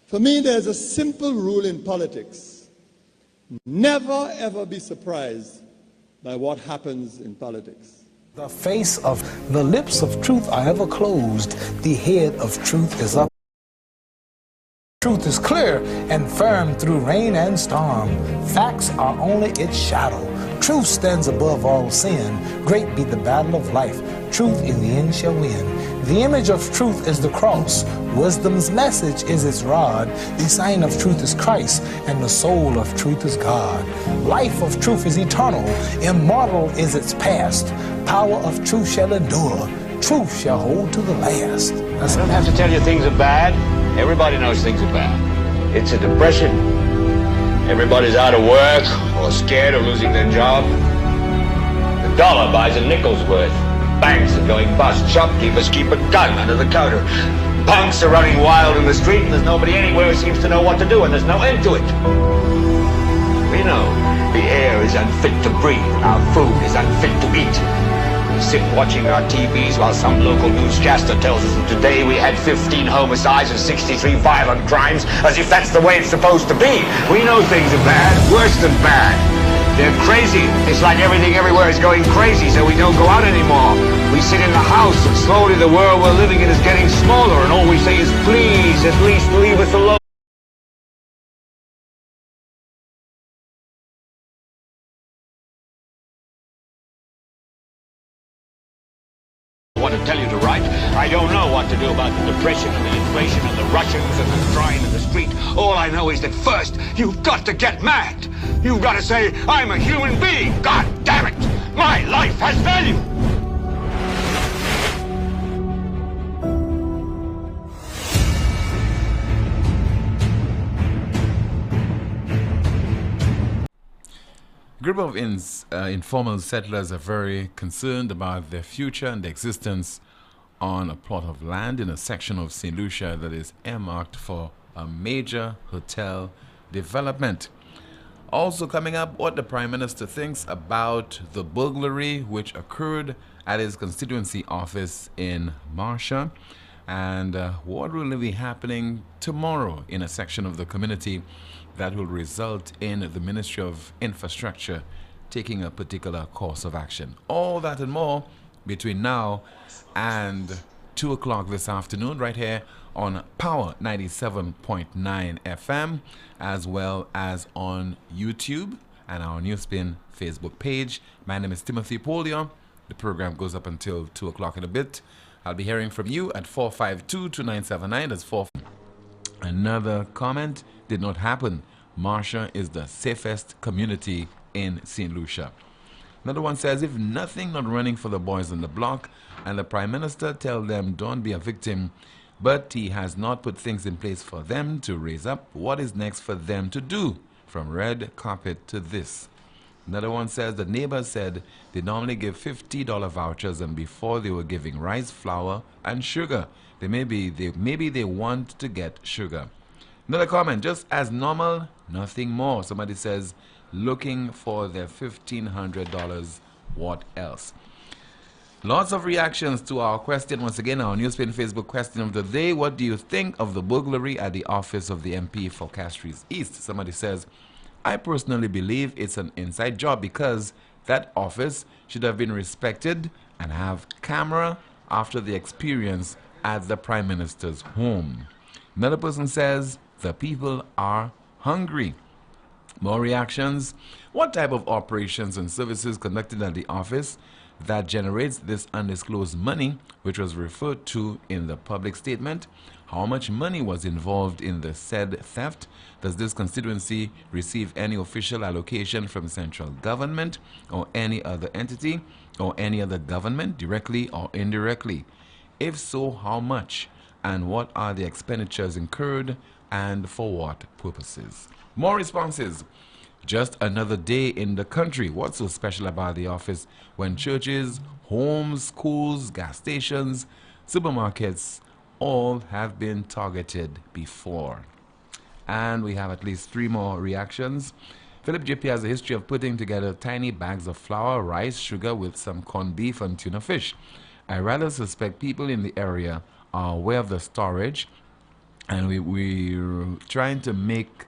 For me, there's a simple rule in politics. Never, ever be surprised by what happens in politics. The face of the lips of truth are ever closed. The head of truth is up. Truth is clear and firm through rain and storm. Facts are only its shadow. Truth stands above all sin. Great be the battle of life. Truth in the end shall win. The image of truth is the cross. Wisdom's message is its rod. The sign of truth is Christ, and the soul of truth is God. Life of truth is eternal. Immortal is its past. Power of truth shall endure. Truth shall hold to the last. I don't have to tell you things are bad. Everybody knows things are bad. It's a depression. Everybody's out of work or scared of losing their job. The dollar buys a nickel's worth. Banks are going bust. Shopkeepers keep a gun under the counter. Punks are running wild in the street, and there's nobody anywhere who seems to know what to do, and there's no end to it. We know the air is unfit to breathe, and our food is unfit to eat. We sit watching our TVs while some local newscaster tells us that today we had 15 homicides and 63 violent crimes, as if that's the way it's supposed to be. We know things are bad, worse than bad. They're crazy. It's like everything everywhere is going crazy, so we don't go out anymore. We sit in the house, and slowly the world we're living in is getting smaller, and all we say is, please, at least leave us alone. I want to tell you to write. I don't know what to do about the depression and the inflation and the Russians and the crying in the street. All I know is that first, you've got to get mad. You've got to say, I'm a human being. God damn it. My life has value. A group of informal settlers are very concerned about their future and their existence on a plot of land in a section of St. Lucia that is earmarked for a major hotel development. Also coming up, what the Prime Minister thinks about the burglary which occurred at his constituency office in Marcia, and what will be happening tomorrow in a section of the community that will result in the Ministry of Infrastructure taking a particular course of action. All that and more between now and 2 o'clock this afternoon, right here on Power 97.9 FM, as well as on YouTube and our NewsSpin Facebook page. My name is Timothy Poleon. The program goes up until 2 o'clock in a bit. I'll be hearing from you at 452-2979. That's 4. Another comment: did not happen. Marcia is the safest community in St. Lucia. Another one says, if nothing not running for the boys on the block, and the Prime Minister tell them don't be a victim, but he has not put things in place for them to raise up, what is next for them to do? From red carpet to this. Another one says, the neighbors said they normally give $50 vouchers, and before they were giving rice, flour, and sugar. Maybe they want to get sugar. Another comment, just as normal, nothing more. Somebody says, looking for their $1,500. What else? Lots of reactions to our question. Once again, our NewsSpin Facebook question of the day. What do you think of the burglary at the office of the MP for Castries East? Somebody says, I personally believe it's an inside job because that office should have been respected and have camera after the experience at the Prime Minister's home. Another person says, the people are hungry. More reactions. What type of operations and services conducted at the office that generates this undisclosed money, which was referred to in the public statement? How much money was involved in the said theft? Does this constituency receive any official allocation from central government or any other entity or any other government, directly or indirectly? If so, how much? And what are the expenditures incurred and for what purposes? More responses. Just another day in the country. What's so special about the office when churches, homes, schools, gas stations, supermarkets all have been targeted before? And we have at least 3 more reactions. Philip JP has a history of putting together tiny bags of flour, rice, sugar with some corned beef and tuna fish. I rather suspect people in the area are aware of the storage And we're trying to make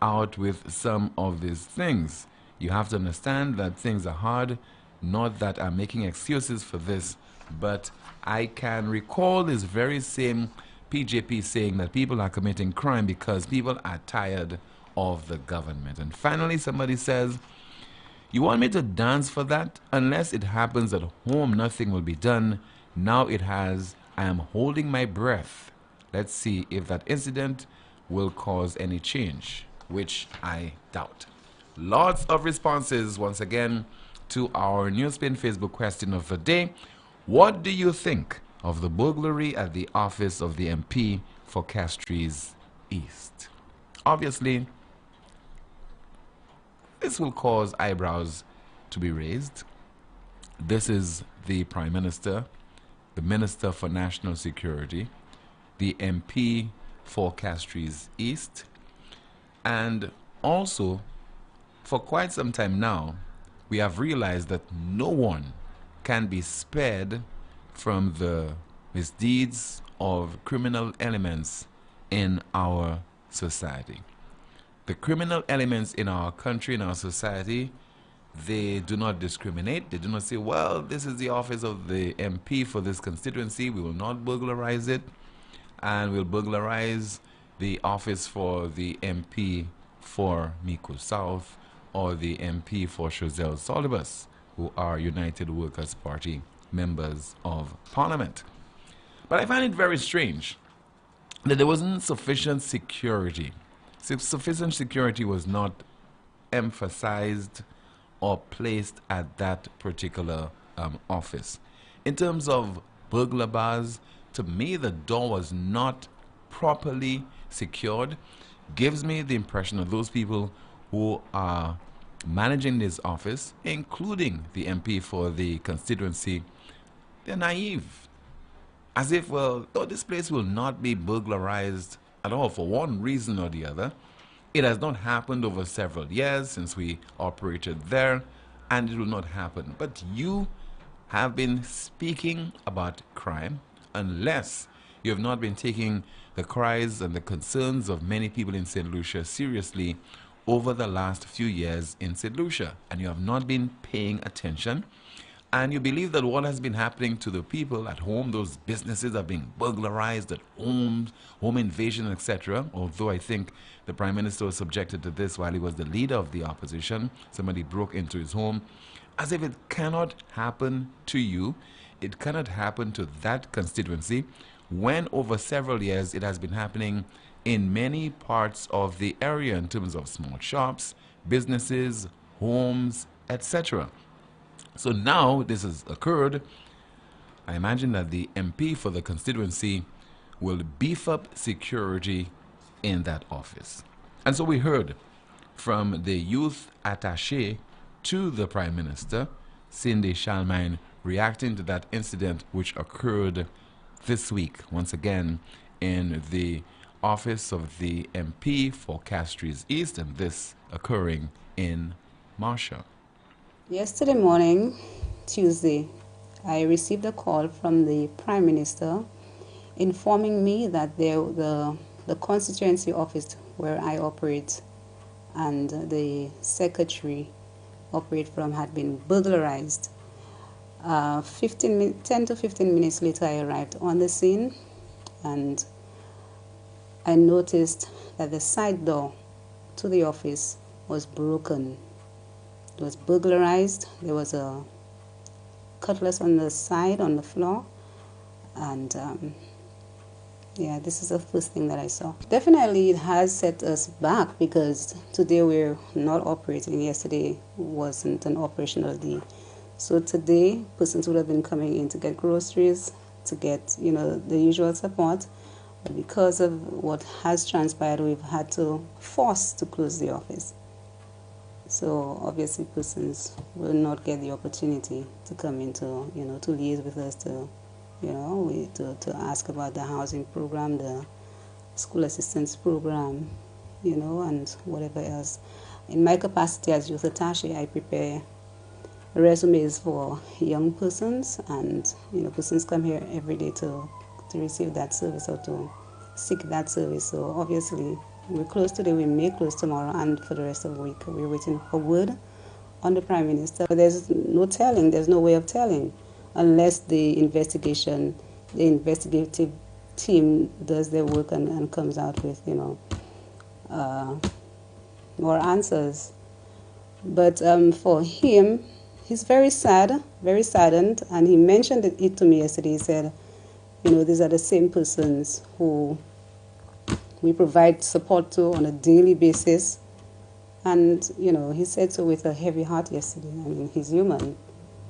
out with some of these things. You have to understand that things are hard, not that I'm making excuses for this, but I can recall this very same PJP saying that people are committing crime because people are tired of the government. And finally somebody says, you want me to dance for that? Unless it happens at home, nothing will be done. Now it has. I am holding my breath. Let's see if that incident will cause any change, which I doubt. Lots of responses once again to our NewsSpin Facebook question of the day. What do you think of the burglary at the office of the MP for Castries East? Obviously, this will cause eyebrows to be raised. This is the Prime Minister, the Minister for National Security, the MP for Castries East, and also for quite some time now we have realized that no one can be spared from the misdeeds of criminal elements in our society. The criminal elements in our country, in our society, they do not discriminate. They do not say, well, this is the office of the MP for this constituency, we will not burglarize it, and we'll burglarize the office for the MP for Mico South or the MP for Chazelle Solibus, who are United Workers' Party members of Parliament. But I find it very strange that there wasn't sufficient security. Sufficient security was not emphasized or placed at that particular office. In terms of burglar bars, to me the door was not properly secured. Gives me the impression of those people who are managing this office, including the MP for the constituency, they're naive. As if, well, oh, this place will not be burglarized at all for one reason or the other. It has not happened over several years since we operated there, and it will not happen. But you have been speaking about crime unless you have not been taking the cries and the concerns of many people in St. Lucia seriously over the last few years in St. Lucia, and you have not been paying attention, and you believe that what has been happening to the people at home, those businesses are being burglarized at home invasion, etc. Although I think the Prime Minister was subjected to this while he was the leader of the opposition. Somebody broke into his home. As if it cannot happen to you, it cannot happen to that constituency, when over several years it has been happening in many parts of the area in terms of small shops, businesses, homes, etc. So now this has occurred. I imagine that the MP for the constituency will beef up security in that office. And so we heard from the youth attaché to the Prime Minister, Cindy Shalmine, reacting to that incident which occurred this week, once again, in the office of the MP for Castries East, and this occurring in Marcia. Yesterday morning, Tuesday, I received a call from the Prime Minister informing me that the constituency office where I operate and the secretary operate from had been burglarized. 10 to 15 minutes later, I arrived on the scene, and I noticed that the side door to the office was broken. It was burglarized. There was a cutlass on the side, on the floor, and yeah, this is the first thing that I saw. Definitely it has set us back because today we're not operating. Yesterday wasn't an operational day. So today, persons would have been coming in to get groceries, to get, the usual support. But because of what has transpired, we've had to force to close the office. So obviously persons will not get the opportunity to come in to, to liaise with us, to ask about the housing program, the school assistance program, and whatever else. In my capacity as youth attaché, I prepare resumes for young persons, and persons come here every day to receive that service or to seek that service. So obviously, we're close today, we may close tomorrow, and for the rest of the week, we're waiting for word on the Prime Minister. But there's no telling, there's no way of telling, unless the investigative team does their work and comes out with, more answers. But for him, he's very sad, very saddened, and he mentioned it to me yesterday. He said, these are the same persons who we provide support to on a daily basis. And, he said so with a heavy heart yesterday. I mean, he's human.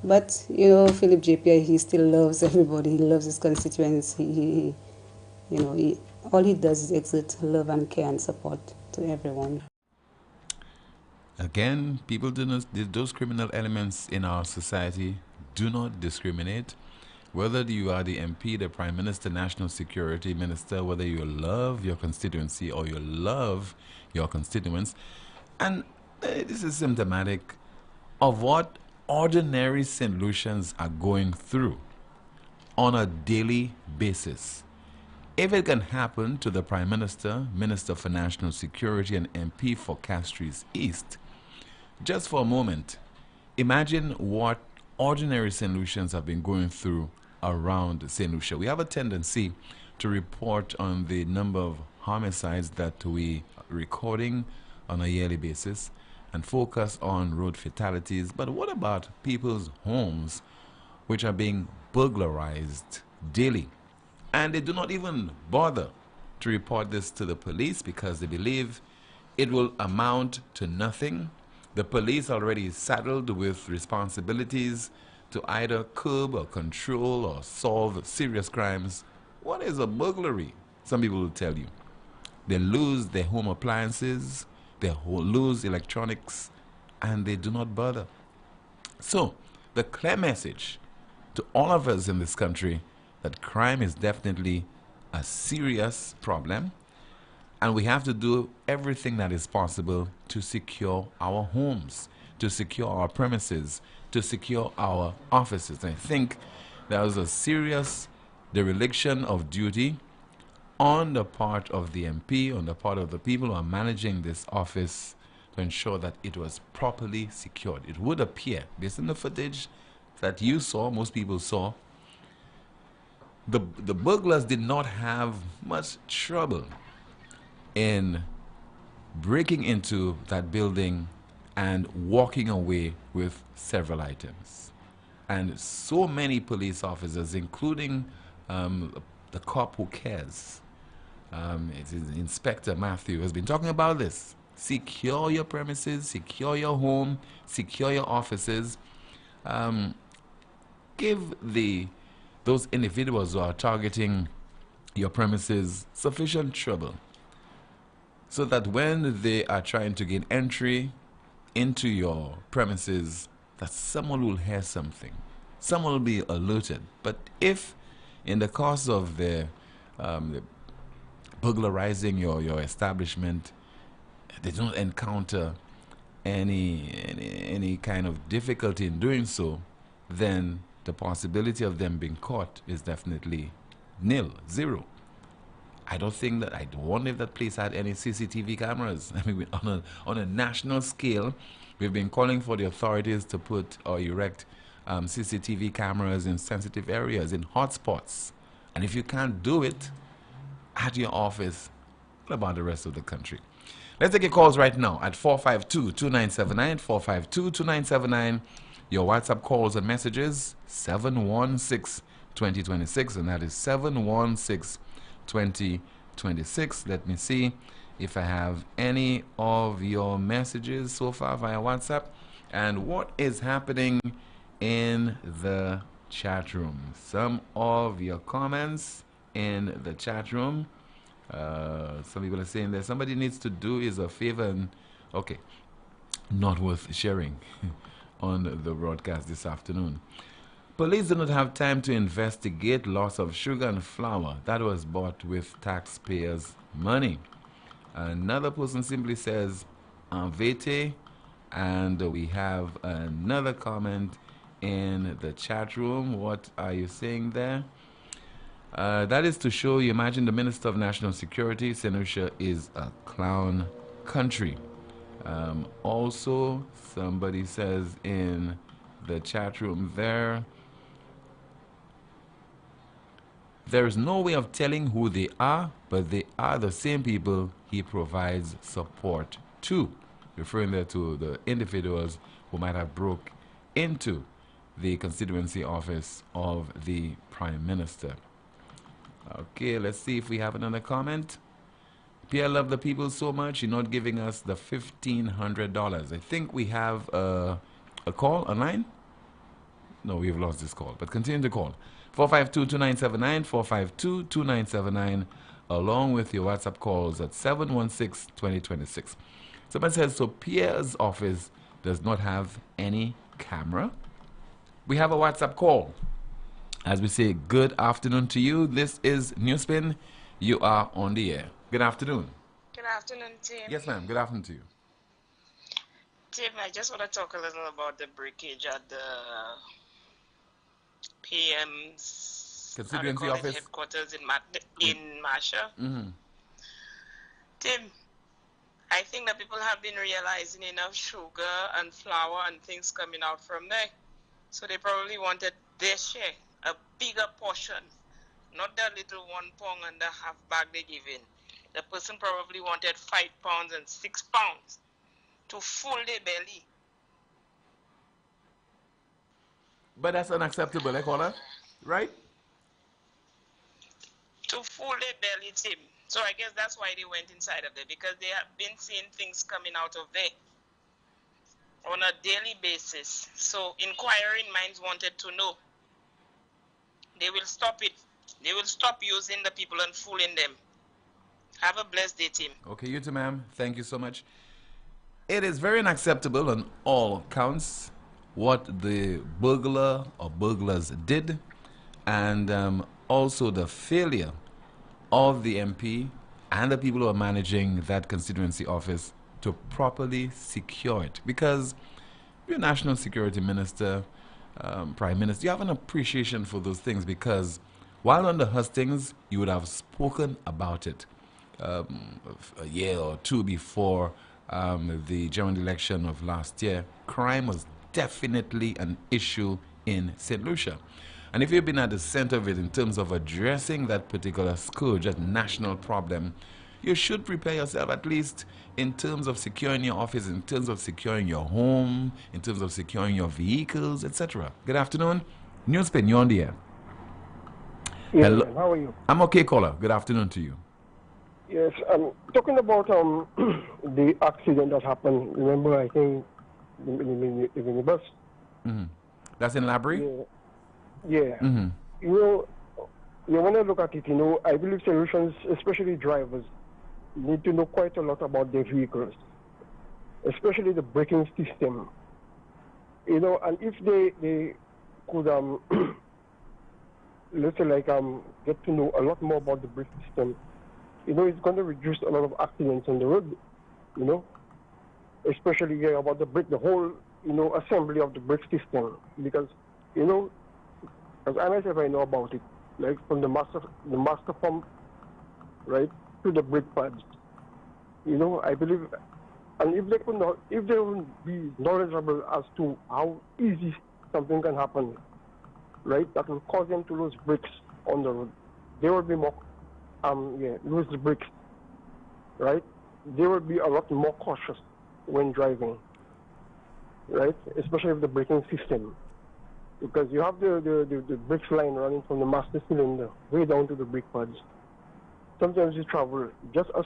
But, Philip JP, he still loves everybody. He loves his constituents. All he does is exert love and care and support to everyone. Again, people do not, those criminal elements in our society do not discriminate. Whether you are the MP, the Prime Minister, National Security Minister, whether you love your constituency or you love your constituents. And this is symptomatic of what ordinary St. Lucians are going through on a daily basis. If it can happen to the Prime Minister, Minister for National Security, and MP for Castries East, just for a moment, imagine what ordinary St. Lucians have been going through around St. Lucia. We have a tendency to report on the number of homicides that we are recording on a yearly basis and focus on road fatalities. But what about people's homes which are being burglarized daily? And they do not even bother to report this to the police because they believe it will amount to nothing. The police already saddled with responsibilities to either curb or control or solve serious crimes. What is a burglary? Some people will tell you. They lose their home appliances, they lose electronics, and they do not bother. So, the clear message to all of us in this country that crime is definitely a serious problem, and we have to do everything that is possible to secure our homes, to secure our premises, to secure our offices. And I think there was a serious dereliction of duty on the part of the MP, on the part of the people who are managing this office, to ensure that it was properly secured. It would appear, based on the footage that you saw, most people saw, the burglars did not have much trouble in breaking into that building and walking away with several items. And so many police officers, including the cop who cares, it is Inspector Matthew, has been talking about this. Secure your premises, secure your home, secure your offices. Give those individuals who are targeting your premises sufficient trouble so that when they are trying to gain entry into your premises, that someone will hear something. Someone will be alerted. But if in the course of the burglarizing your establishment, they don't encounter any kind of difficulty in doing so, then the possibility of them being caught is definitely nil, zero. I don't wonder if that place had any CCTV cameras. I mean, on a national scale, we've been calling for the authorities to put or erect CCTV cameras in sensitive areas, in hotspots. And if you can't do it at your office, what about the rest of the country? Let's take your calls right now at 452-2979, 452-2979. Your WhatsApp calls and messages, 716-2026, and that is 716-2026. Let me see if I have any of your messages so far via WhatsApp. And what is happening in the chat room? Some of your comments in the chat room. Some people are saying that somebody needs to do is a favor and, okay, not worth sharing on the broadcast this afternoon. Police do not have time to investigate loss of sugar and flour that was bought with taxpayers' money. Another person simply says, Vete, and we have another comment in the chat room. What are you saying there? That is to show you, imagine the Minister of National Security, St. Lucia is a clown country. Also, somebody says in the chat room there is no way of telling who they are, but they are the same people he provides support to, referring there to the individuals who might have broke into the constituency office of the Prime Minister. Okay, let's see if we have another comment. Pierre love the people so much, you're not giving us the $1,500. I think we have a call online. No, we've lost this call, but continue to call. 452-2979, 452-2979, along with your WhatsApp calls at 716-2026. Someone says, so Pierre's office does not have any camera? We have a WhatsApp call. As we say, good afternoon to you. This is NewsSpin. You are on the air. Good afternoon. Good afternoon, Tim. Yes, ma'am. Good afternoon to you. Tim, I just want to talk a little about the breakage at the PM's constituency office headquarters in Masha. Tim, I think that people have been realizing enough sugar and flour and things coming out from there. So they probably wanted their share, a bigger portion, not that little 1 pound and a half bag they give in. The person probably wanted 5 pounds and 6 pounds to full their belly. But that's unacceptable, Caller, right? To full their belly, Tim. So I guess that's why they went inside of there, because they have been seeing things coming out of there on a daily basis. So inquiring minds wanted to know. They will stop it. They will stop using the people and fooling them. Have a blessed day, Tim. Okay, you too, ma'am. Thank you so much. It is very unacceptable on all counts what the burglar or burglars did, and also the failure of the MP and the people who are managing that constituency office to properly secure it. Because you're a national security minister, prime minister, you have an appreciation for those things, because while under hustings, you would have spoken about it a year or two before the general election of last year. Crime was definitely an issue in St. Lucia. And if you've been at the center of it in terms of addressing that particular scourge, that national problem, you should prepare yourself at least in terms of securing your office, in terms of securing your home, in terms of securing your vehicles, etc. Good afternoon. NewsSpin, you're on the air. Yes, Hello. how are you? I'm okay, caller. Good afternoon to you. Yes, talking about the accident that happened. Remember, I think in the bus. That's in Labrie? Yeah. You want to look at it, I believe solutions, especially drivers, need to know quite a lot about their vehicles, especially the braking system. And if they could, let's say, get to know a lot more about the brake system, it's going to reduce a lot of accidents on the road, especially about the brake, the whole, assembly of the brake system, because, as I myself, I know about it, like from the master pump, right, to the brake pads. I believe, and if they would be knowledgeable as to how easy something can happen, right, that will cause them to lose brakes on the road, they will be more, lose the brakes, right? They will be a lot more cautious when driving, right, especially with the braking system. Because you have the brakes line running from the master cylinder way down to the brake pads. Sometimes you travel, just a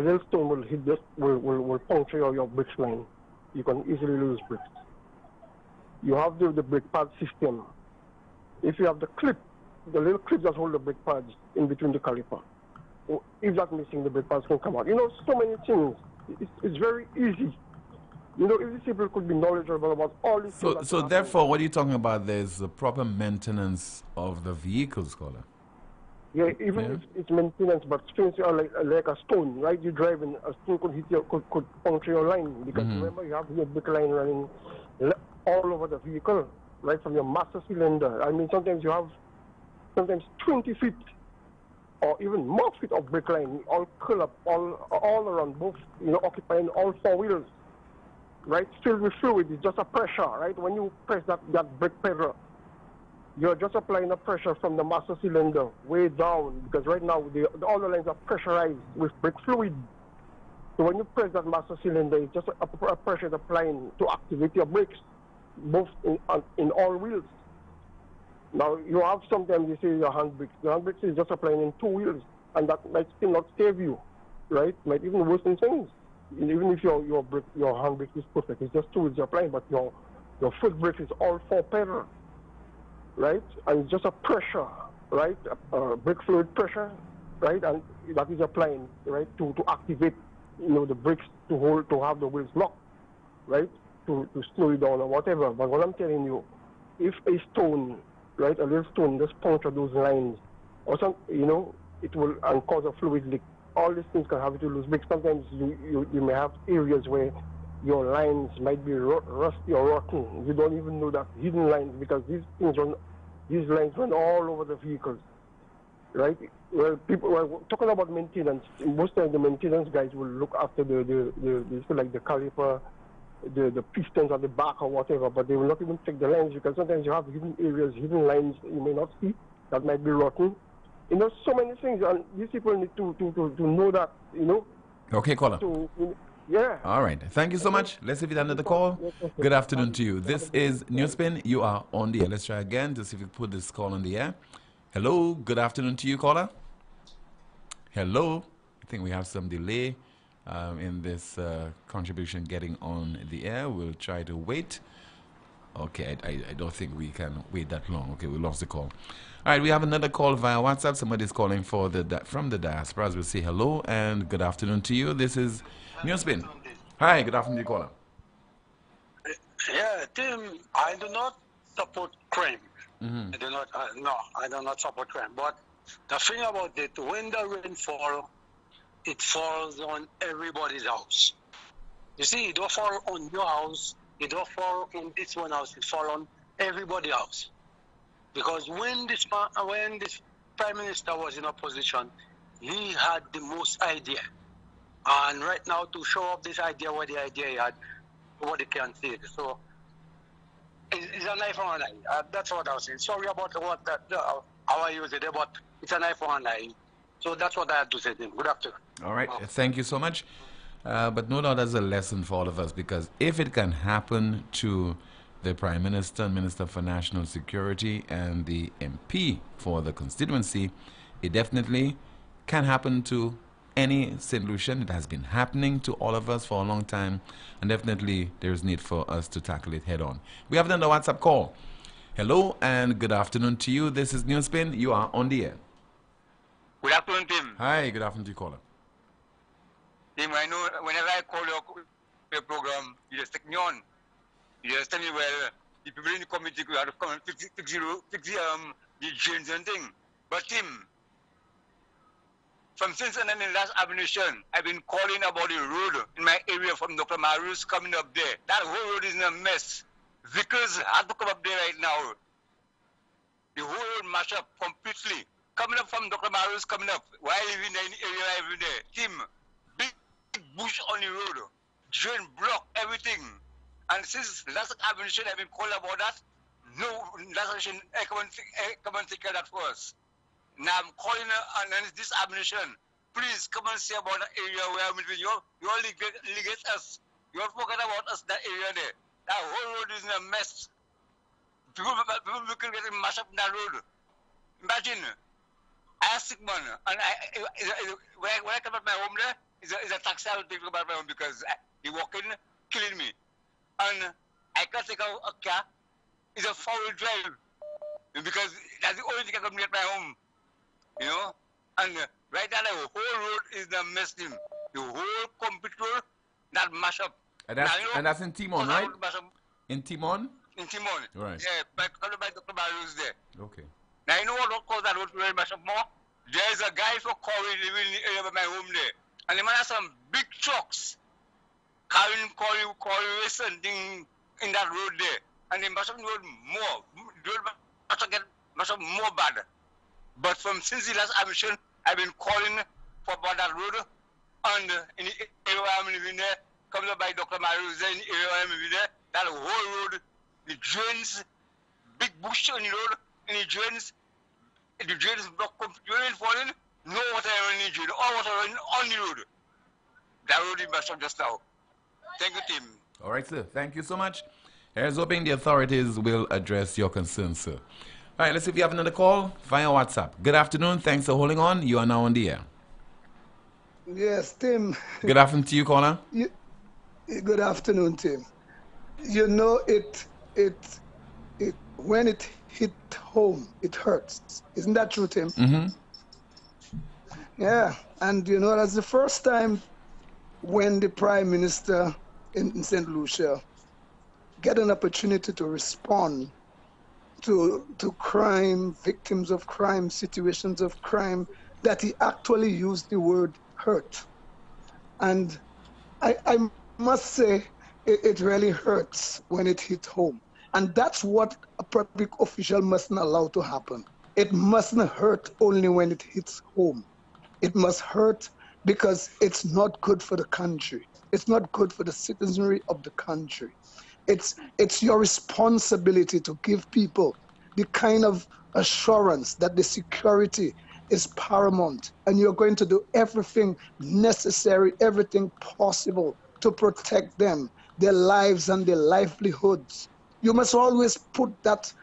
little stone will hit will puncture your brakes line. You can easily lose brakes. You have the brake pad system. If you have the little clip that hold the brake pads in between the caliper, if that's missing, the brake pads can come out. So many things. It's very easy. If these people could be knowledgeable about all these things. So therefore, what are you talking about? There's the proper maintenance of the vehicles, caller. Yeah, even if it's maintenance, but things are like a stone, right? You drive and a stone could hit could puncture your line, because remember you have your brake line running all over the vehicle, right from your master cylinder. I mean, sometimes you have sometimes 20 feet or even more feet of brake line, all curl up, all around, both, occupying all four wheels, right? Filled with fluid. It's just a pressure, right? When you press that brake pedal, you're just applying a pressure from the master cylinder way down, because right now all the lines are pressurized with brake fluid. So when you press that master cylinder, it's just a pressure applying to activate your brakes, both in all wheels. Now, you have sometimes you say your handbrake. The handbrake is just applying in two wheels, and that might still not save you, right? Might even worsen things. Even if your handbrake is perfect, it's just two wheels you're applying, but your foot brake is all four pedals, right? And it's just a pressure, right? Brake fluid pressure, right? And that is applying, right, to activate, the brakes to have the wheels locked, right? To slow it down or whatever. But what I'm telling you, if a stone, right, a little stone just puncture those lines, or some, it will cause a fluid leak. All these things can have to lose brakes. Sometimes you may have areas where your lines might be rusty or rotten. You don't even know that, hidden lines, because these lines run all over the vehicles, right? Well, people were talking about maintenance. Most of the maintenance guys will look after the like the caliper, the pistons at the back or whatever, but they will not even check the lines, because sometimes you have hidden areas, hidden lines you may not see that might be rotten. So many things, and these people need to know that, Okay, caller. Yeah. All right. Thank you so much. Let's see if we have another call. Good afternoon to you. This is NewsSpin. You are on the air. Let's try again to see if we put this call on the air. Hello. Good afternoon to you, caller. Hello. I think we have some delay in this contribution getting on the air. We'll try to wait. Okay, I don't think we can wait that long. Okay, we lost the call. All right, we have another call via WhatsApp. Somebody's calling from the diaspora. We'll say hello and good afternoon to you. This is NewsSpin. Hi, good afternoon to you, caller. Yeah, Tim, I do not support crime. I do not support crime. But the thing about it, when the rain falls, it falls on everybody's house. You see, it don't fall on your house, it don't fall on this one house, it fall on everybody's house. Because when this Prime Minister was in opposition, he had the most idea. And right now, to show up this idea, what the idea he had, nobody can see it. So, it's a knife on an eye. That's what I was saying. Sorry about how I use it, but it's a knife on an eye. So that's what I had to say to him. Good afternoon. All right. Thank you so much. But no doubt that's a lesson for all of us, because if it can happen to the Prime Minister, Minister for National Security, and the MP for the constituency, it definitely can happen to any St. Lucian. It has been happening to all of us for a long time, and definitely there's need for us to tackle it head on. We have another WhatsApp call. Hello and good afternoon to you. This is NewsSpin. You are on the air. Good afternoon, Tim. Hi, good afternoon to you, caller. Tim, I know whenever I call your program, you just take me on. You just tell me, well, the people in the committee could have to come and fix the drains and thing. But Tim, since and then the last admission, I've been calling about the road in my area from Dr. Maru's coming up there. That whole road is in a mess. Vehicles have to come up there right now. The whole road mashed up completely. Coming up from Dr. Maru's coming up. While living in the area I live in there. Tim, big bush on the road. Drain block, everything. And since last admission I've been calling about that, no last admission I come and take care of that for us. Now I'm calling on this admission. Please come and see about the area where I'm living. You all ligate us. You all forget about us, that area there. That whole road is in a mess. People can get mashed up in that road. Imagine, I am sick man, and when I come at my home there, it's a taxi I will take about my home, because he walking, killing me. And I can't take a car. It's a four-wheel drive, because that's the only thing I can get my home. And right now the whole road is a mess. The whole complete road that mash up. And that's in Timon, right? In Timon? In Timon. Right. Yeah, by Dr. Barrows there. Okay. Now you know what caused that road to mash up more? There's a guy for Corey living in the area of my home there. And the man has some big trucks carrying Corey waste and thing in that road there. And they mash up the road more. The road mash up more bad. But since the last admission, I've been calling for about that road. And in the area I'm living there, comes up by Dr. Marius, in the area I'm living there, that whole road, the drains, big bush on the road, and the drains block, rain falling, no water in the drain, all water running on the road. That road is messed up just now. Thank you, team. All right, sir. Thank you so much. Here's hoping the authorities will address your concerns, sir. All right, let's see if you have another call via WhatsApp. Good afternoon. Thanks for holding on. You are now on the air. Yes, Tim. Good afternoon to you, caller. Good afternoon, Tim. You know, when it hit home, it hurts. Isn't that true, Tim? Mm-hmm. Yeah, and you know, that's the first time when the Prime Minister in St. Lucia get an opportunity to respond to crime, victims of crime, situations of crime, that he actually used the word hurt. And I must say, it really hurts when it hit home. And that's what a public official mustn't allow to happen. It mustn't hurt only when it hits home. It must hurt because it's not good for the country. It's not good for the citizenry of the country. It's your responsibility to give people the kind of assurance that the security is paramount, and you're going to do everything necessary, everything possible to protect them, their lives and their livelihoods. You must always put that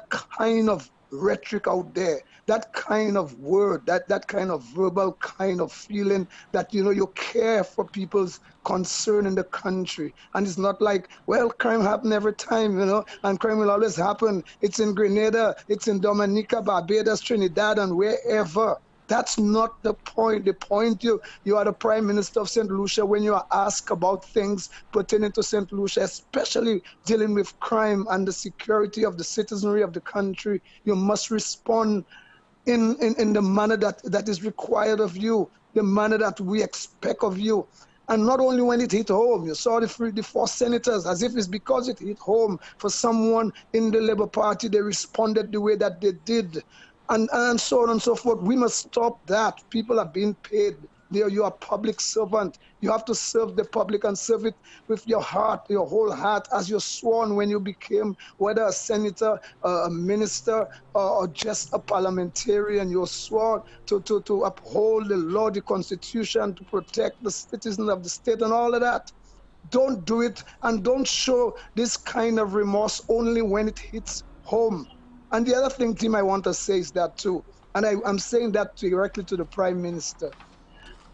kind of rhetoric out there, that kind of word, that kind of verbal kind of feeling that, you know, you care for people's concern in the country. And it's not like, well, crime happens every time, you know, and crime will always happen. It's in Grenada, it's in Dominica, Barbados, Trinidad, and wherever. That's not the point. The point, you are the Prime Minister of St. Lucia. When you are asked about things pertaining to St. Lucia, especially dealing with crime and the security of the citizenry of the country, you must respond in the manner that is required of you, the manner that we expect of you. And not only when it hit home. You saw the four senators, as if it's because it hit home for someone in the Labour Party, they responded the way that they did. And so on and so forth. We must stop that. People are being paid. You are a public servant. You have to serve the public and serve it with your heart, your whole heart, as you're sworn when you became, whether a senator, a minister, or just a parliamentarian. You're sworn to uphold the law, the constitution, to protect the citizens of the state and all of that. Don't do it, and don't show this kind of remorse only when it hits home. And the other thing, Tim, I want to say is that too, and I'm saying that directly to the Prime Minister.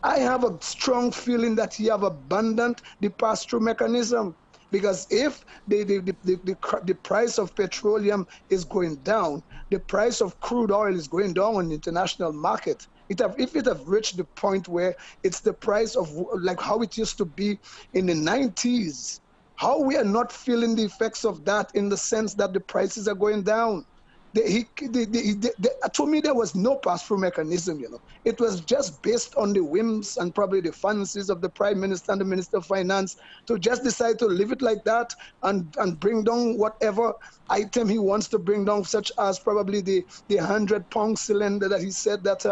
I have a strong feeling that he have abandoned the pass-through mechanism, because if the price of petroleum is going down, the price of crude oil is going down on the international market. If it have reached the point where it's the price of, like how it used to be in the 90s, how we are not feeling the effects of that in the sense that the prices are going down. To me, there was no pass-through mechanism, you know. It was just based on the whims and probably the fancies of the Prime Minister and the Minister of Finance to just decide to leave it like that and bring down whatever item he wants to bring down, such as probably the 100-pound cylinder that he said that,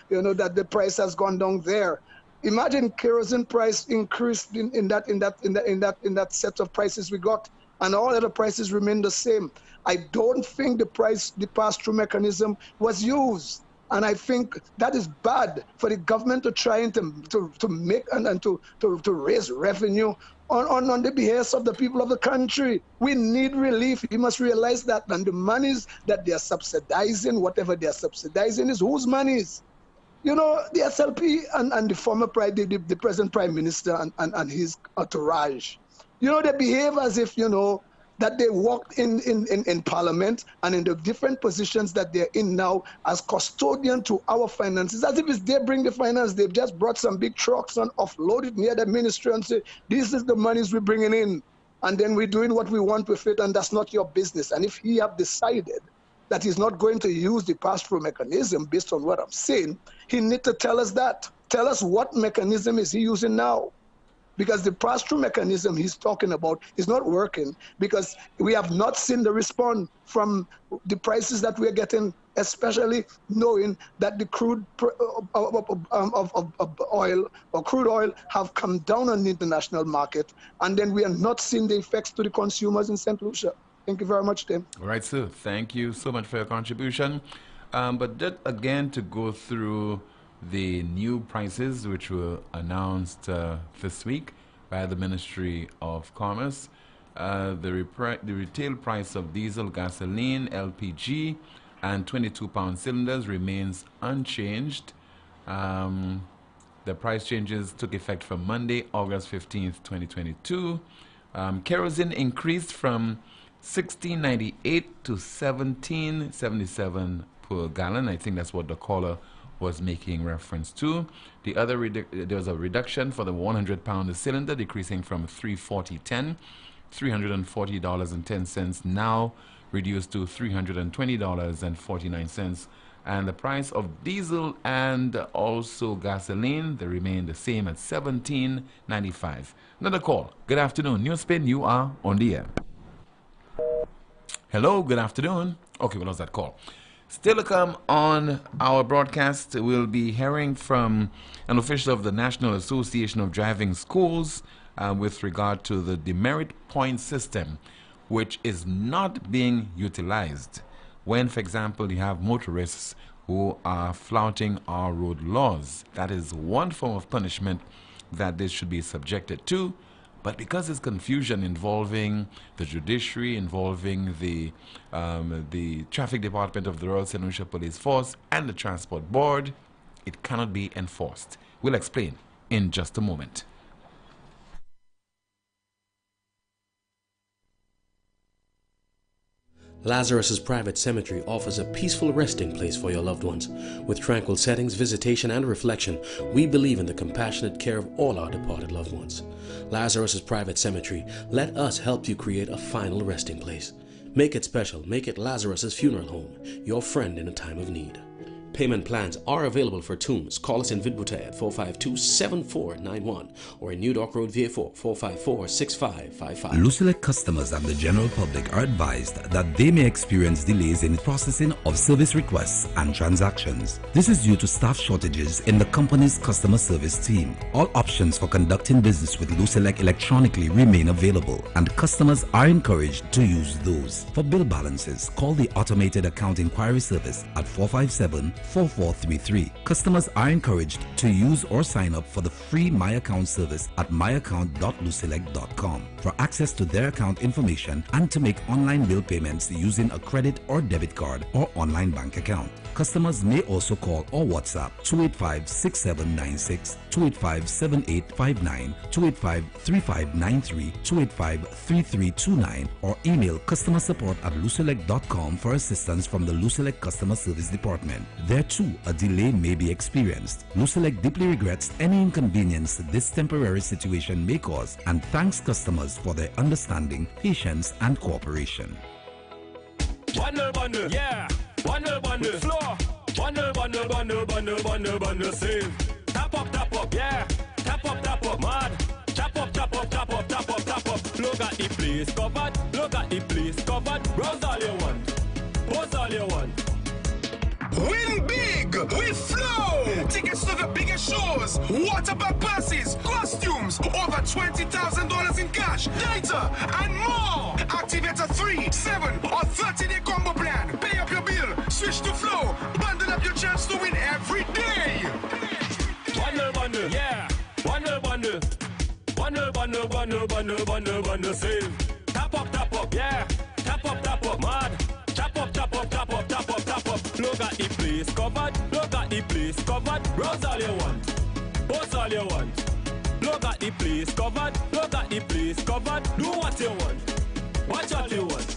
you know, that the price has gone down there. Imagine kerosene price increased in that set of prices we got, and all other prices remain the same. I don't think the pass-through mechanism was used. And I think that is bad for the government to try to make and to raise revenue on the behest of the people of the country. We need relief. You must realize that. And the monies that they are subsidizing, whatever they are subsidizing, is whose monies? You know, the SLP and the former the present Prime Minister and his entourage, you know, they behave as if, you know, that they walked in Parliament and in the different positions that they're in now as custodian to our finances, as if it's they bring the finance. They've just brought some big trucks and offloaded near the ministry and say, this is the monies we're bringing in. And then we're doing what we want with it, and that's not your business. And if he have decided that he's not going to use the pass-through mechanism based on what I'm saying, he need to tell us that. Tell us what mechanism is he using now. because the pass-through mechanism he's talking about is not working, because we have not seen the response from the prices that we're getting, especially knowing that the crude of oil or crude oil have come down on the international market, and then we are not seeing the effects to the consumers in St. Lucia. Thank you very much, Tim. All right, sir. Thank you so much for your contribution. But that, again, to go through the new prices which were announced this week by the Ministry of Commerce. The retail price of diesel, gasoline, LPG, and 22-pound cylinders remains unchanged. The price changes took effect from Monday, August 15th, 2022. Kerosene increased from $16.98 to $17.77 per gallon. I think that's what the caller was making reference to. The other there was a reduction for the 100-pound cylinder, decreasing from $340.10, $340.10, now reduced to $320.49. And the price of diesel and also gasoline, they remain the same at $17.95. Another call. Good afternoon. NewsSpin, you are on the air. Hello, good afternoon. Okay, we lost that call. Still to come on our broadcast, we'll be hearing from an official of the National Association of Driving Schools with regard to the demerit point system, which is not being utilized when, for example, you have motorists who are flouting our road laws. That is one form of punishment that they should be subjected to. But because there's confusion involving the judiciary, involving the traffic department of the Royal St. Lucia Police Force and the Transport Board, it cannot be enforced. We'll explain in just a moment. Lazarus's Private Cemetery offers a peaceful resting place for your loved ones. With tranquil settings, visitation, and reflection, we believe in the compassionate care of all our departed loved ones. Lazarus's Private Cemetery, let us help you create a final resting place. Make it special. Make it Lazarus's Funeral Home, your friend in a time of need. Payment plans are available for tombs. Call us in Vidbuta at 452-7491 or in New Dock Road, VA4, 454-6555. Lucelec customers and the general public are advised that they may experience delays in processing of service requests and transactions. This is due to staff shortages in the company's customer service team. All options for conducting business with Lucelec electronically remain available, and customers are encouraged to use those. For bill balances, call the Automated Account Inquiry Service at 457-4433. Customers are encouraged to use or sign up for the free My Account service at myaccount.lucelec.com for access to their account information and to make online bill payments using a credit or debit card or online bank account. Customers may also call or WhatsApp 285-6796, 285-7859, 285-3593, 285-3329, or email customer support at lucelec.com for assistance from the Lucelec Customer Service Department. There too, a delay may be experienced. Lucelec deeply regrets any inconvenience this temporary situation may cause and thanks customers for their understanding, patience, and cooperation. Bundle, yeah. Bundle, floor. Bundle, save. Tap up, yeah. Tap up, mad. Tap up. Look at the place covered. Browse all you want. Post all you want. Win big with Flow! Tickets to the biggest shows, water park passes, costumes, over $20,000 in cash, data, and more! Activate a 3, 7, or 30-day combo plan. Pay up your bill, switch to Flow, bundle up your chance to win every day! Bundle, yeah! Bundle, save! Tap up, yeah! Tap up, mad! Tap up. Look at the place covered. Browse all you want. Post all you want. Look at the place covered. Do what you want. Watch what you want.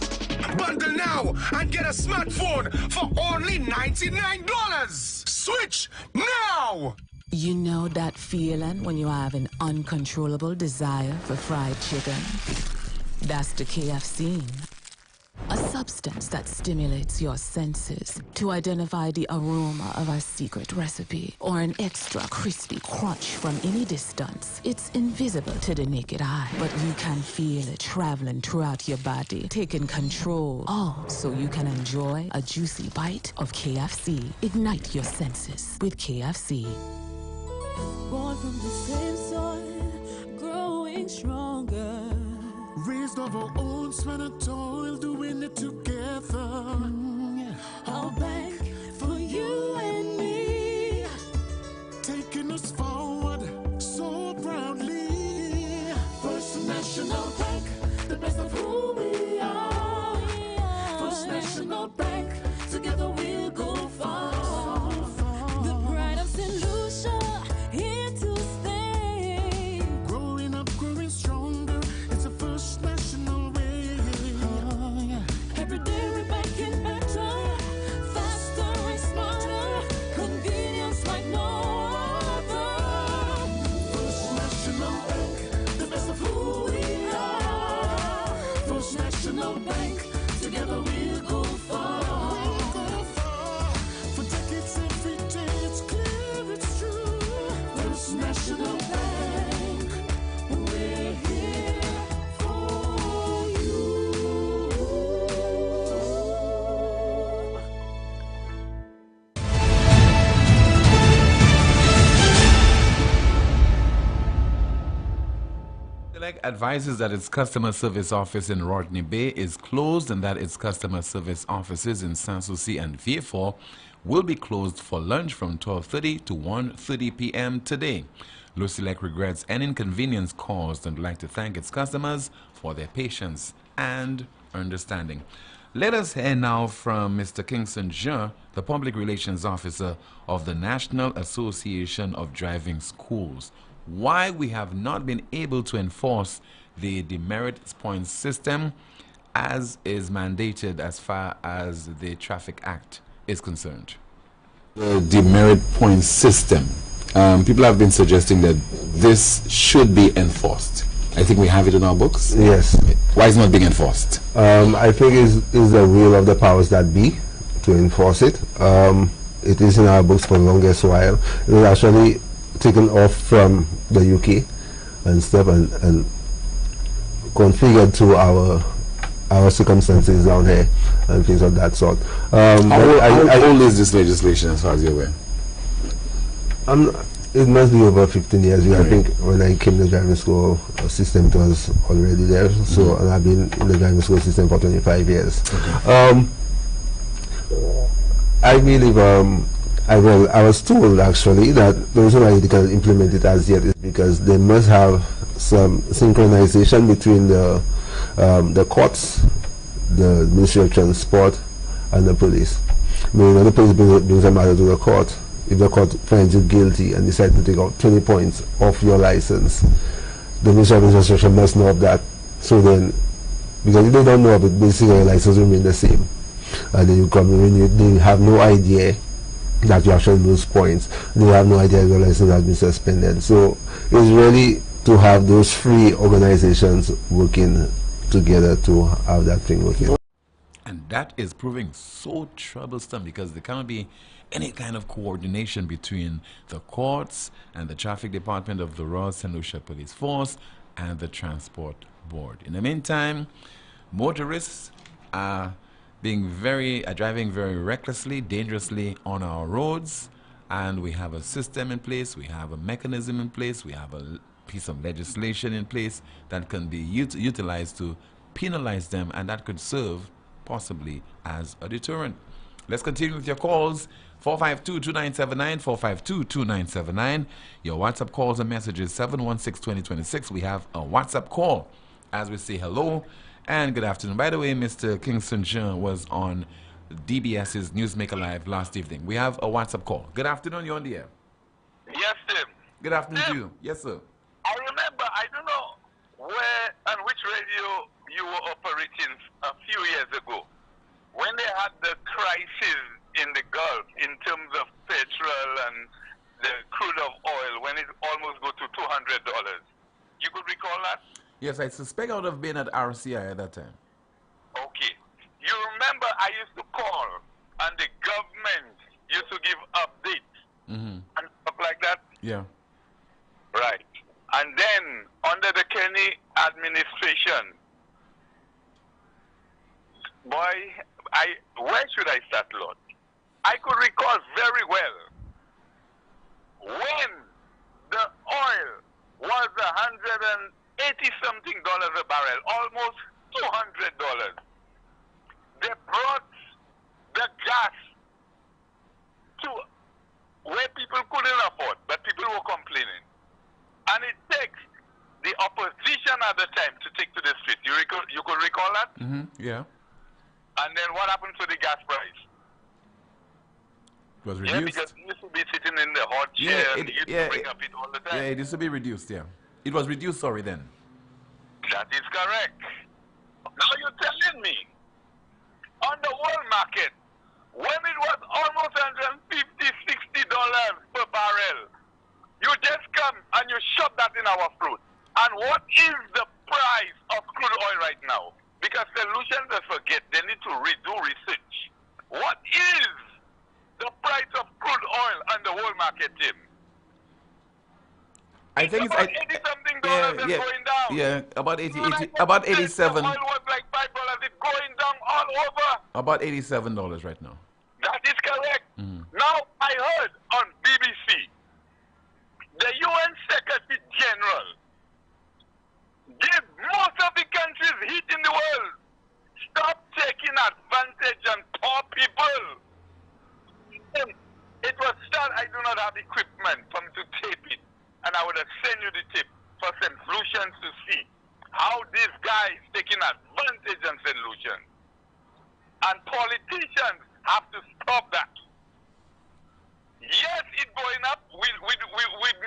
Bundle now and get a smartphone for only $99. Switch now! You know that feeling when you have an uncontrollable desire for fried chicken? That's the KFC. A substance that stimulates your senses, to identify the aroma of a secret recipe or an extra crispy crunch from any distance. It's invisible to the naked eye, but you can feel it traveling throughout your body, taking control, all so you can enjoy a juicy bite of KFC. Ignite your senses with KFC. Born from the same soil, growing stronger. Raised of our own sweat and toil, doing it together. I'll bank for you and me, taking us forward so proudly. First National Bank, the best of who we are. First National Bank, together we'll go far. The pride of St. Lucia, here to stay. Growing up, growing stronger, it's a First National way. Every day we're banking better, faster and smarter, convenience like no other. First National Bank, the best of who we are. First National Bank, together we'll go far. For decades, every day, it's clear, it's true. First National Bank, we're here for you. Select advises that its customer service office in Rodney Bay is closed and that its customer service offices in Sanssouci and Vieux will be closed for lunch from 12:30 to 1:30 p.m. today. Lucilec regrets any inconvenience caused and would like to thank its customers for their patience and understanding. Let us hear now from Mr. Kingston Jean, the Public Relations Officer of the National Association of Driving Schools, why we have not been able to enforce the demerit points system as is mandated as far as the Traffic Act is concerned. The demerit points system. People have been suggesting that this should be enforced. I think we have it in our books. Yes. Why is it not being enforced? I think it's the will of the powers that be to enforce it. It is in our books for the longest while. It was actually taken off from the UK and stuff and configured to our circumstances down here and things of that sort. How old is this legislation as far as you're aware? It must be over 15 years. I think when I came to the driving school system, it was already there. So and I've been in the driving school system for 25 years. I believe I was told actually that the reason why they can implement it as yet is because they must have some synchronization between the courts, the Ministry of Transport, and the police. Meaning when the police brings a matter to the court, if the court finds you guilty and decides to take out 20 points off your license, the Ministry of Infrastructure must know of that. So then, because if they don't know of it, basically your license remain the same. And then you come in, they have no idea that you actually lose points. They have no idea your license has been suspended. So it's really to have those three organizations working together to have that thing working. And that is proving so troublesome because there cannot be any kind of coordination between the courts and the traffic department of the Royal St. Lucia Police Force and the Transport Board. In the meantime, motorists are driving very recklessly, dangerously on our roads, and we have a system in place, we have a mechanism in place, we have a piece of legislation in place that can be utilized to penalize them, and that could serve possibly as a deterrent. Let's continue with your calls. 452-2979, 452-2979. Your WhatsApp calls and messages 716-2026. We have a WhatsApp call as we say hello and good afternoon. By the way, Mr. Kingston Jean was on DBS's Newsmaker Live last evening. We have a WhatsApp call. Good afternoon, you're on the air. Yes, Tim. Good afternoon to you. Yes, sir. I remember, I don't know where and which radio you were operating a few years ago when they had the crisis in the Gulf in terms of petrol and the crude of oil when it almost go to $200. You could recall that? Yes, I suspect I would have been at RCI at that time. Okay. You remember I used to call and the government used to give updates and stuff like that. Yeah. Right. And then under the Kenny administration, boy, where should I start, Lord? I could recall very well when the oil was $180-something a barrel, almost $200. They brought the gas to where people couldn't afford, but people were complaining. And it takes the opposition at the time to take to the street. You could recall that? Yeah. And then what happened to the gas price? It was Yeah, reduced. because you used to be sitting in the hot chair and you used to bring up it all the time. Yeah, it used to be reduced, yeah. It was reduced, sorry, then. That is correct. Now you're telling me, on the world market, when it was almost $150-$60 per barrel, you just come and you shove that in our fruit. And what is the price of crude oil right now? Because solutions they forget, they need to redo research. What is the price of crude oil on the world market, Jim? I think it's about $80-something and going down. Yeah, about 87. Oil was like $5. It's going down all over. About $87 right now. That is correct. Now I heard on BBC, the UN Secretary General gave most of the countries heat in the world. Stop taking advantage on poor people. It was start. I do not have equipment for me to tape it, and I would have sent you the tape for St. Lucians to see how these guys taking advantage on St. Lucian. And politicians have to stop that. Yes, it's going up. We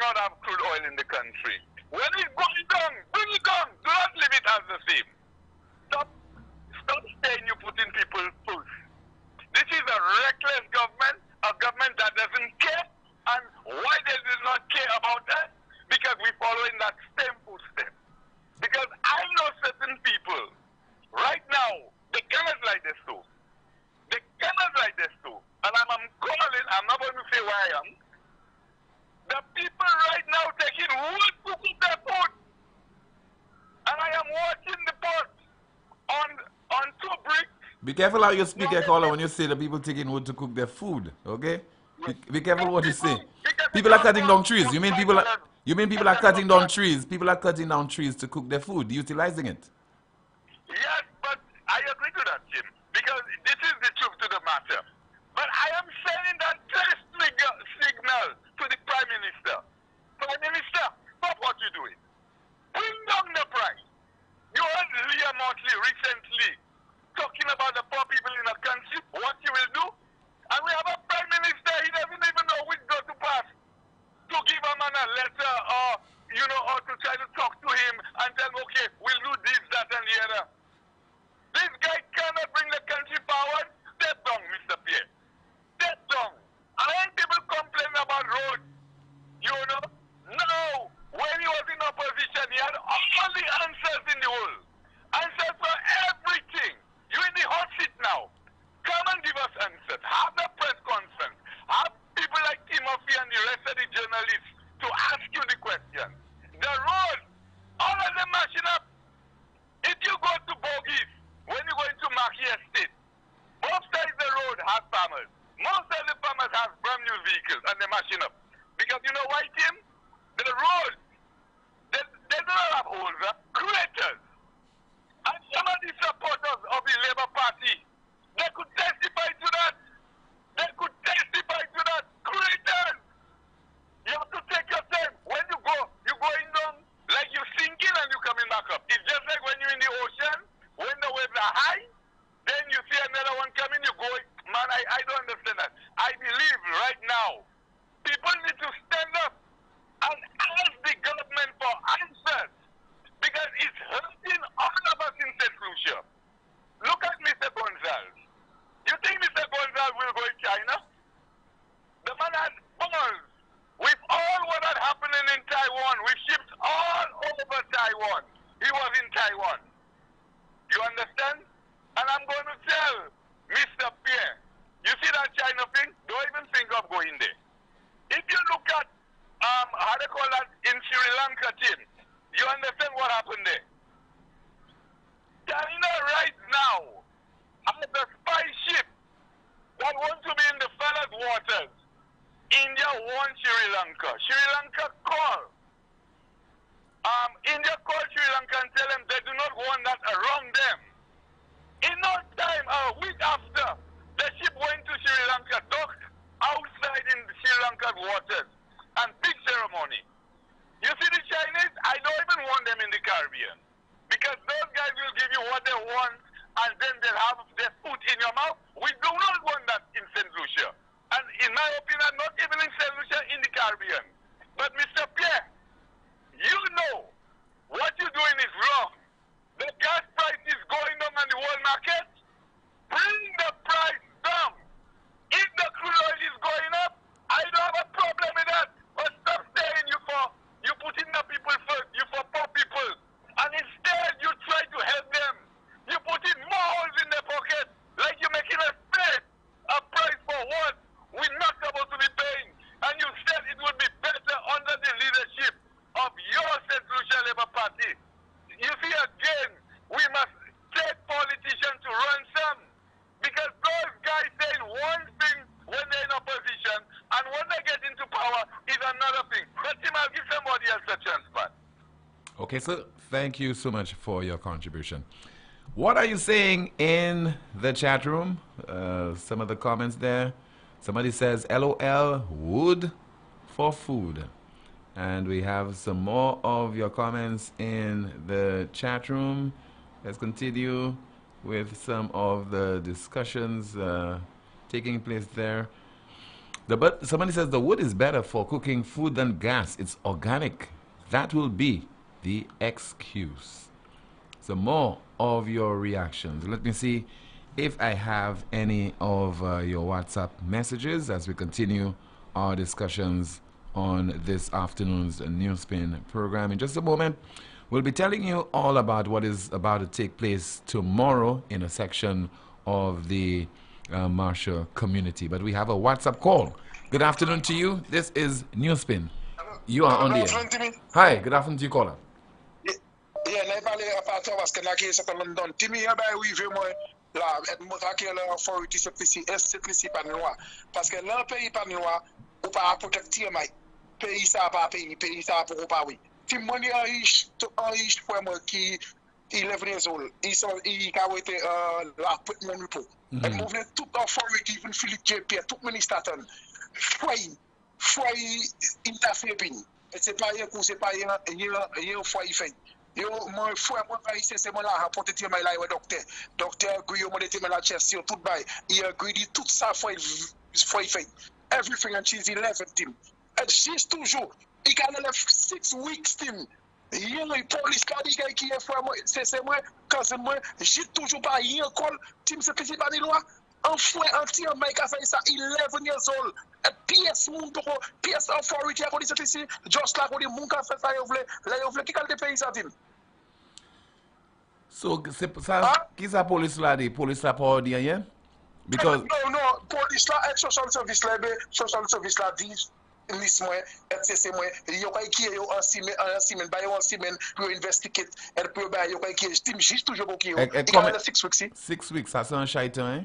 not have crude oil in the country. When it's going down, bring it down. Do not leave it as the same. Stop saying you're putting people first. This is a reckless government, a government that doesn't care. And why they do not care about that? Because we're following that same footstep. Because I know certain people right now, they cannot like this too. They cannot like this too. And I'm calling, I'm not going to say where I am. The people right now taking wood to cook their food. And I am watching the pot on 2 bricks. Be careful how you speak, caller, when you say the people taking wood to cook their food, okay? Be careful what you say. People are cutting down trees. You mean people are cutting down trees? People are cutting down trees to cook their food, utilizing it. Yes, but I agree to that, Jim, because this is the truth to the matter. But I am sending that test signal to the Prime Minister. Prime Minister, stop what you're doing. Bring down the price. You heard Leah Motley recently talking about the poor people in the country, what you will do. And we have a Prime Minister, he doesn't even know which door to pass. To give a man a letter or, or to try to talk to him and tell him, okay, we'll do this, that, and the other. This guy cannot bring the country forward. Step down, Mr. Pierre. Step down. I ain't people complain about roads. No. When he was in opposition, he had all the answers in the world. Answers for everything. You're in the hot seat now. Come and give us answers. Have the press conference. Have people like Timothy and the rest of the journalists to ask you the question. The road, all of them mashing up. If you go to Bogies, when you go into Marquis Estate, both sides of the road have farmers. Most of the farmers have brand new vehicles and they're mashing up. Because you know why, Tim? The road, they don't have holes, craters. And some of the supporters of the Labour Party, they could testify to that. Craters. You have to take your time. When you're going down, like you're sinking and you're coming back up. It's just like when you're in the ocean, when the waves are high, then you see another one coming, you go, man, I don't understand that. I believe right now, people need to stand up and ask the government for answers. Because it's hurting all of us in St. Lucia. Look at Mr. Gonzalez. You think Mr. Gonzalez will go in China? The man has balls. With all what had happening in Taiwan, with ships all over Taiwan, he was in Taiwan. You understand? Lanka. Sri Lanka call. India called Sri Lanka and tell them they do not want that around them. In no time, a week after, the ship went to Sri Lanka, docked outside in Sri Lankan waters, and big ceremony. You see the Chinese, I don't even want them in the Caribbean. Because those guys will give you what they want, and then they'll have their foot in your mouth. We do not want that in St. Lucia. And in my opinion, not even in St. Lucia, in the Caribbean. But Mr. Pierre, you know what you're doing is wrong. The gas price is going down on the world market. Bring the price down. If the crude oil is going up, I don't have a problem with that. But stop saying you putting the people first, you for poor people. And instead you try to help them. You putting more holes in their pocket, like you're making us pay a price for what we're not supposed to be paying. And you said it would be better under the leadership of your St. Lucia Labour Party. You see, again, we must take politicians to ransom. Because those guys saying one thing when they're in opposition, and when they get into power is another thing. But Tim, I'll give somebody else a chance, man. Okay, so thank you so much for your contribution. What are you saying in the chat room? Some of the comments there. Somebody says, LOL, wood for food. And we have some more of your comments in the chat room. Let's continue with some of the discussions taking place there. But somebody says the wood is better for cooking food than gas. It's organic. That will be the excuse. So more of your reactions. Let me see if I have any of your WhatsApp messages as we continue our discussions on this afternoon's NewsSpin program. In just a moment, we'll be telling you all about what is about to take place tomorrow in a section of the Marshall community. But we have a WhatsApp call. Good afternoon to you. This is NewsSpin. You are on the air. Hi, good afternoon to you, caller. Yeah, ne parle à partir parce que là qui est London. Timi ya ba oui moi là et moi que la autorité cette ici pas noir parce que là pays pas noir ou pas protéger mai. Pays ça pas pays ça pour pas oui. Tim moi ni riche pour moi qui il est vrai il a été la pour mon repos. Et moi voulais tout autorité even Philippe JP tout ministre foi interfering. Et c'est pas rien c'est pas rien foi fait. Yo moi foi moi pas ici c'est moi là rapporter tes mail là docteur agree moi tes mail là chest tout bail il agree tout ça foi fait everything and she's 11 team and she's toujours il a 6 weeks team il y police qui est foi moi c'est moi quand moi j'ai toujours pas rien call team c'est pas ni loi un fouet anti un mec a fait ça 11 years old a PS moun pour PS authority a dit ici just like when moun ka fait ça yo vle qui quel pays ça dit. So c'est ça qui ça police là dit police là pas dit rien because no police là social service là dit list moi c'est moi yo qui yo en semaine ba yo en semaine pour investigate et pour ba yo qui estime juste toujours pour qui yo 6 weeks ça c'est un chaitan hein.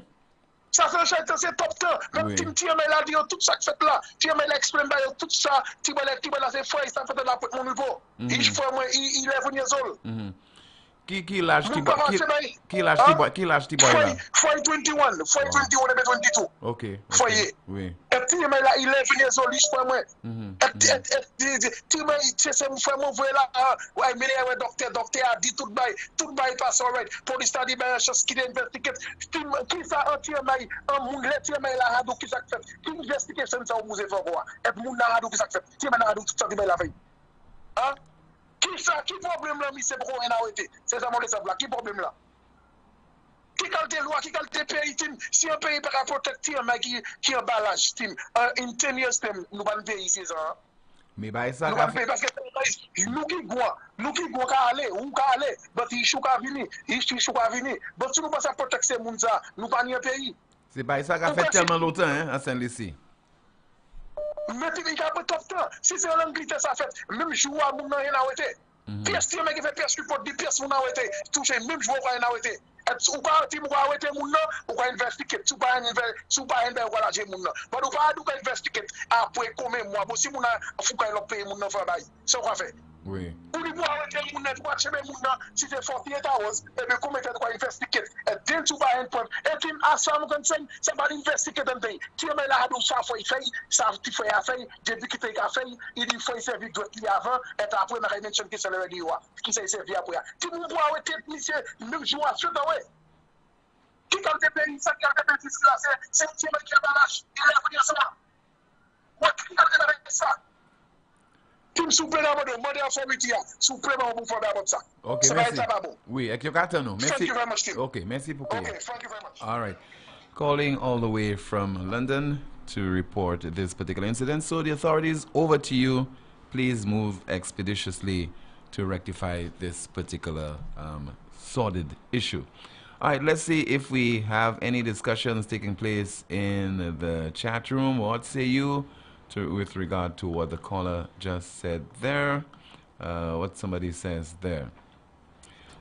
Ça c'est top temps. Même Tim Tiamel a dit tout ça fait là. Tiamel explain tout ça. Tiamel c'est foi ça fait là pour mon niveau. Il faut moi il est venu zol. Qui lâche qui lâche Tiboy là. Foi 21 et 22. OK. Foyer. Oui. Et Tiamel là il est venu zol, il faut moi. Et Tiamel c'est mon frère mon voix là. Ouais mais docteur a dit tout bail passe alright. Police a dit ben chose qui investigate. Qui ça anti-mai un moun Tiamel là do qui ça fait. Qui investigation ça au musée voir. Et moun là do qui ça fait. Tiamel là do tout ça la veille. Hein? Qui problème là, c'est pour en arrêter. C'est ça mon exemple là. Qui problème là? Qui qualité loi, qui qualité pays team? Si un pays peut protéger un mec qui en balage team, in 10 years team, nous pas pays c'est ça. Mais bah ça parce que nous qui go ka aller, ou ka aller, but il chou ka venir, but si nous pas ça protéger moun ça, nous pas ni un pays. C'est pas ça qu'a fait tellement longtemps hein à Saint-Lucie. Mais il a pas top temps. Si c'est l'Angleterre ça fait même jour à moun rien arrêté. Pièce qui fait pièce qui porte des pièces moun arrêté. Toucher même jour rien arrêté. Ou pas ti mou arrêter moun nan, ou pas investigate, sou pas voilà j'ai moun nan. But ou pas dou investigate après combien mois, bon si moun nan fou ka l'op payer moun nan fa bay. C'est quoi faire? Oui. Ou li pou arrêter moun nan, pou achebe moun nan, si c'est 48 hours, et bien combien de temps investigate? Et then tu vas un point. Et puis as far as concerned, c'est pas investigate and thing. Tu me la hadou ça fait ça tu fais à faire, depuis que tu as fait, il dit faut servir d'autres qui avant et après on a mentionné que c'est le radio qui s'est servi après. Tu me pour arrêter monsieur même jour à ce temps ouais. Qui quand te paye ça qui a te paye ça c'est qui me qui a balâche, il a fait ça. Moi qui a fait ça. Kim suprêmement demandé à Authority, suprêmement pour faire d'abord ça. Ok, Ça merci. va être pas bon. Oui, avec your carton, merci. Thank you very much, Tim. Okay, merci beaucoup. Okay, thank you very much. All right. Calling all the way from London to report this particular incident. So the authorities, over to you. Please move expeditiously to rectify this particular sordid issue. All right, let's see if we have any discussions taking place in the chat room. What say you with regard to what the caller just said there? What somebody says there.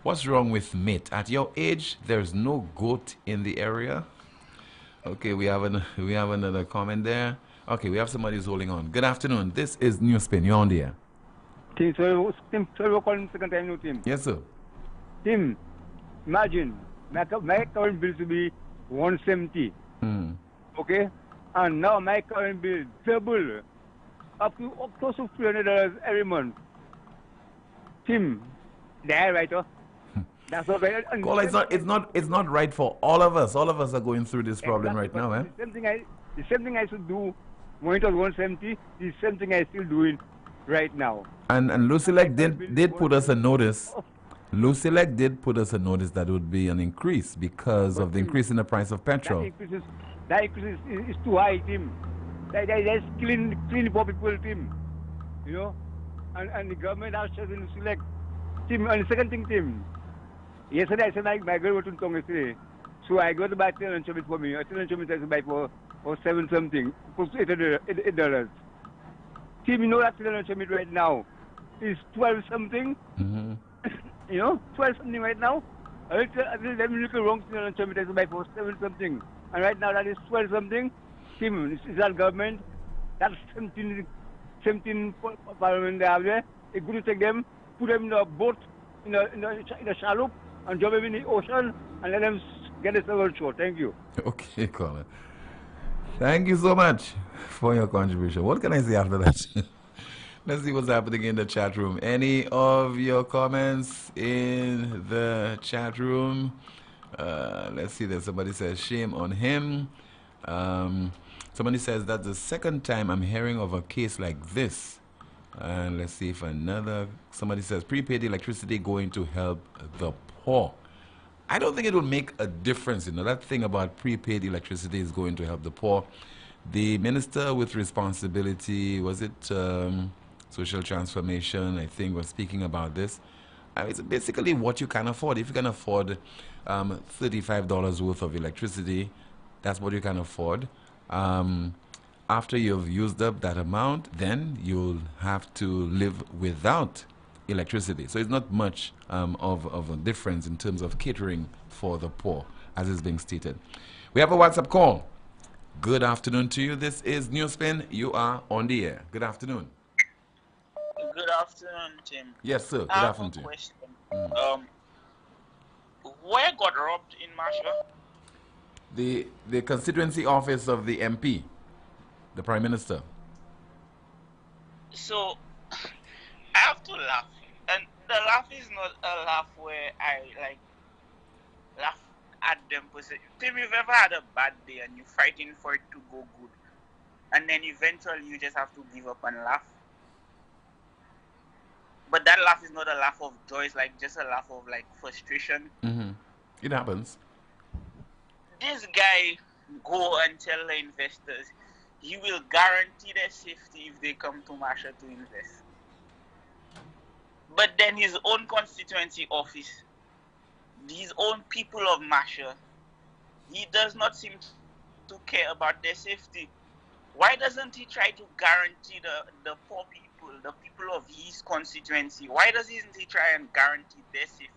What's wrong with meat? At your age, there's no goat in the area. Okay, we have another comment there. Okay, we have somebody who's holding on. Good afternoon. This is NewsSpin. You're on the air. Tim, so calling second time new Tim. Yes, sir. Tim, imagine my current bill to be 170. Okay, and now my current bill double, up close to $300 every month. Tim, there, right? That's not right. Well, it's not right for all of us. All of us are going through this problem right now, eh? The same thing I should do when it was 170. The same thing I still doing right now. And Lucilec did put us a notice. Lucilec did put us a notice that would be an increase because of the increase in the price of petrol. That increase is too high, Tim. That's killing poor people, Tim. You know, and the government has chosen Lucilec. Tim, and the second thing, Tim. Yesterday I said my girl went to Tongue yesterday. So I go to buy tail and chomit for me. A tail and chomit I buy for $7 something, close to $8. Tim, you know that tail and chomit right now is 12 something. You know, 12 something right now. Let me look at wrong tail and chomit I buy for 7 something. And right now that is 12 something. Tim, is that government? That's 17 parliament they have there. It's good to take them, put them in a boat, in a chalup, and drop them in the ocean and let them get a on shore. Thank you. Okay, caller. Thank you so much for your contribution. What can I say after that? Let's see what's happening in the chat room. Any of your comments in the chat room? Let's see that somebody says shame on him. Somebody says that's the second time I'm hearing of a case like this. And let's see if somebody says prepaid electricity going to help the poor. I don't think it will make a difference. You know, that thing about prepaid electricity is going to help the poor. The minister with responsibility, was it social transformation, I think, was speaking about this. It's basically what you can afford. If you can afford $35 worth of electricity, that's what you can afford. After you've used up that amount, then you'll have to live without electricity. So it's not much of a difference in terms of catering for the poor, as is being stated. We have a WhatsApp call. Good afternoon to you. This is NewsSpin. You are on the air. Good afternoon. Good afternoon, Tim. Yes, sir. Good afternoon to you. Question. Where got robbed in Masha? The constituency office of the MP, the Prime Minister. So, I have to laugh. And the laugh is not a laugh where I laugh at them. Tim, you've ever had a bad day and you're fighting for it to go good, and then eventually you just have to give up and laugh? But that laugh is not a laugh of joy, it's like just a laugh of like frustration. It happens. This guy go and tell the investors he will guarantee their safety if they come to Masha to invest. But then his own constituency office, his own people of Masha, he does not seem to care about their safety. Why doesn't he try to guarantee the poor people, the people of his constituency? Why doesn't he try and guarantee their safety?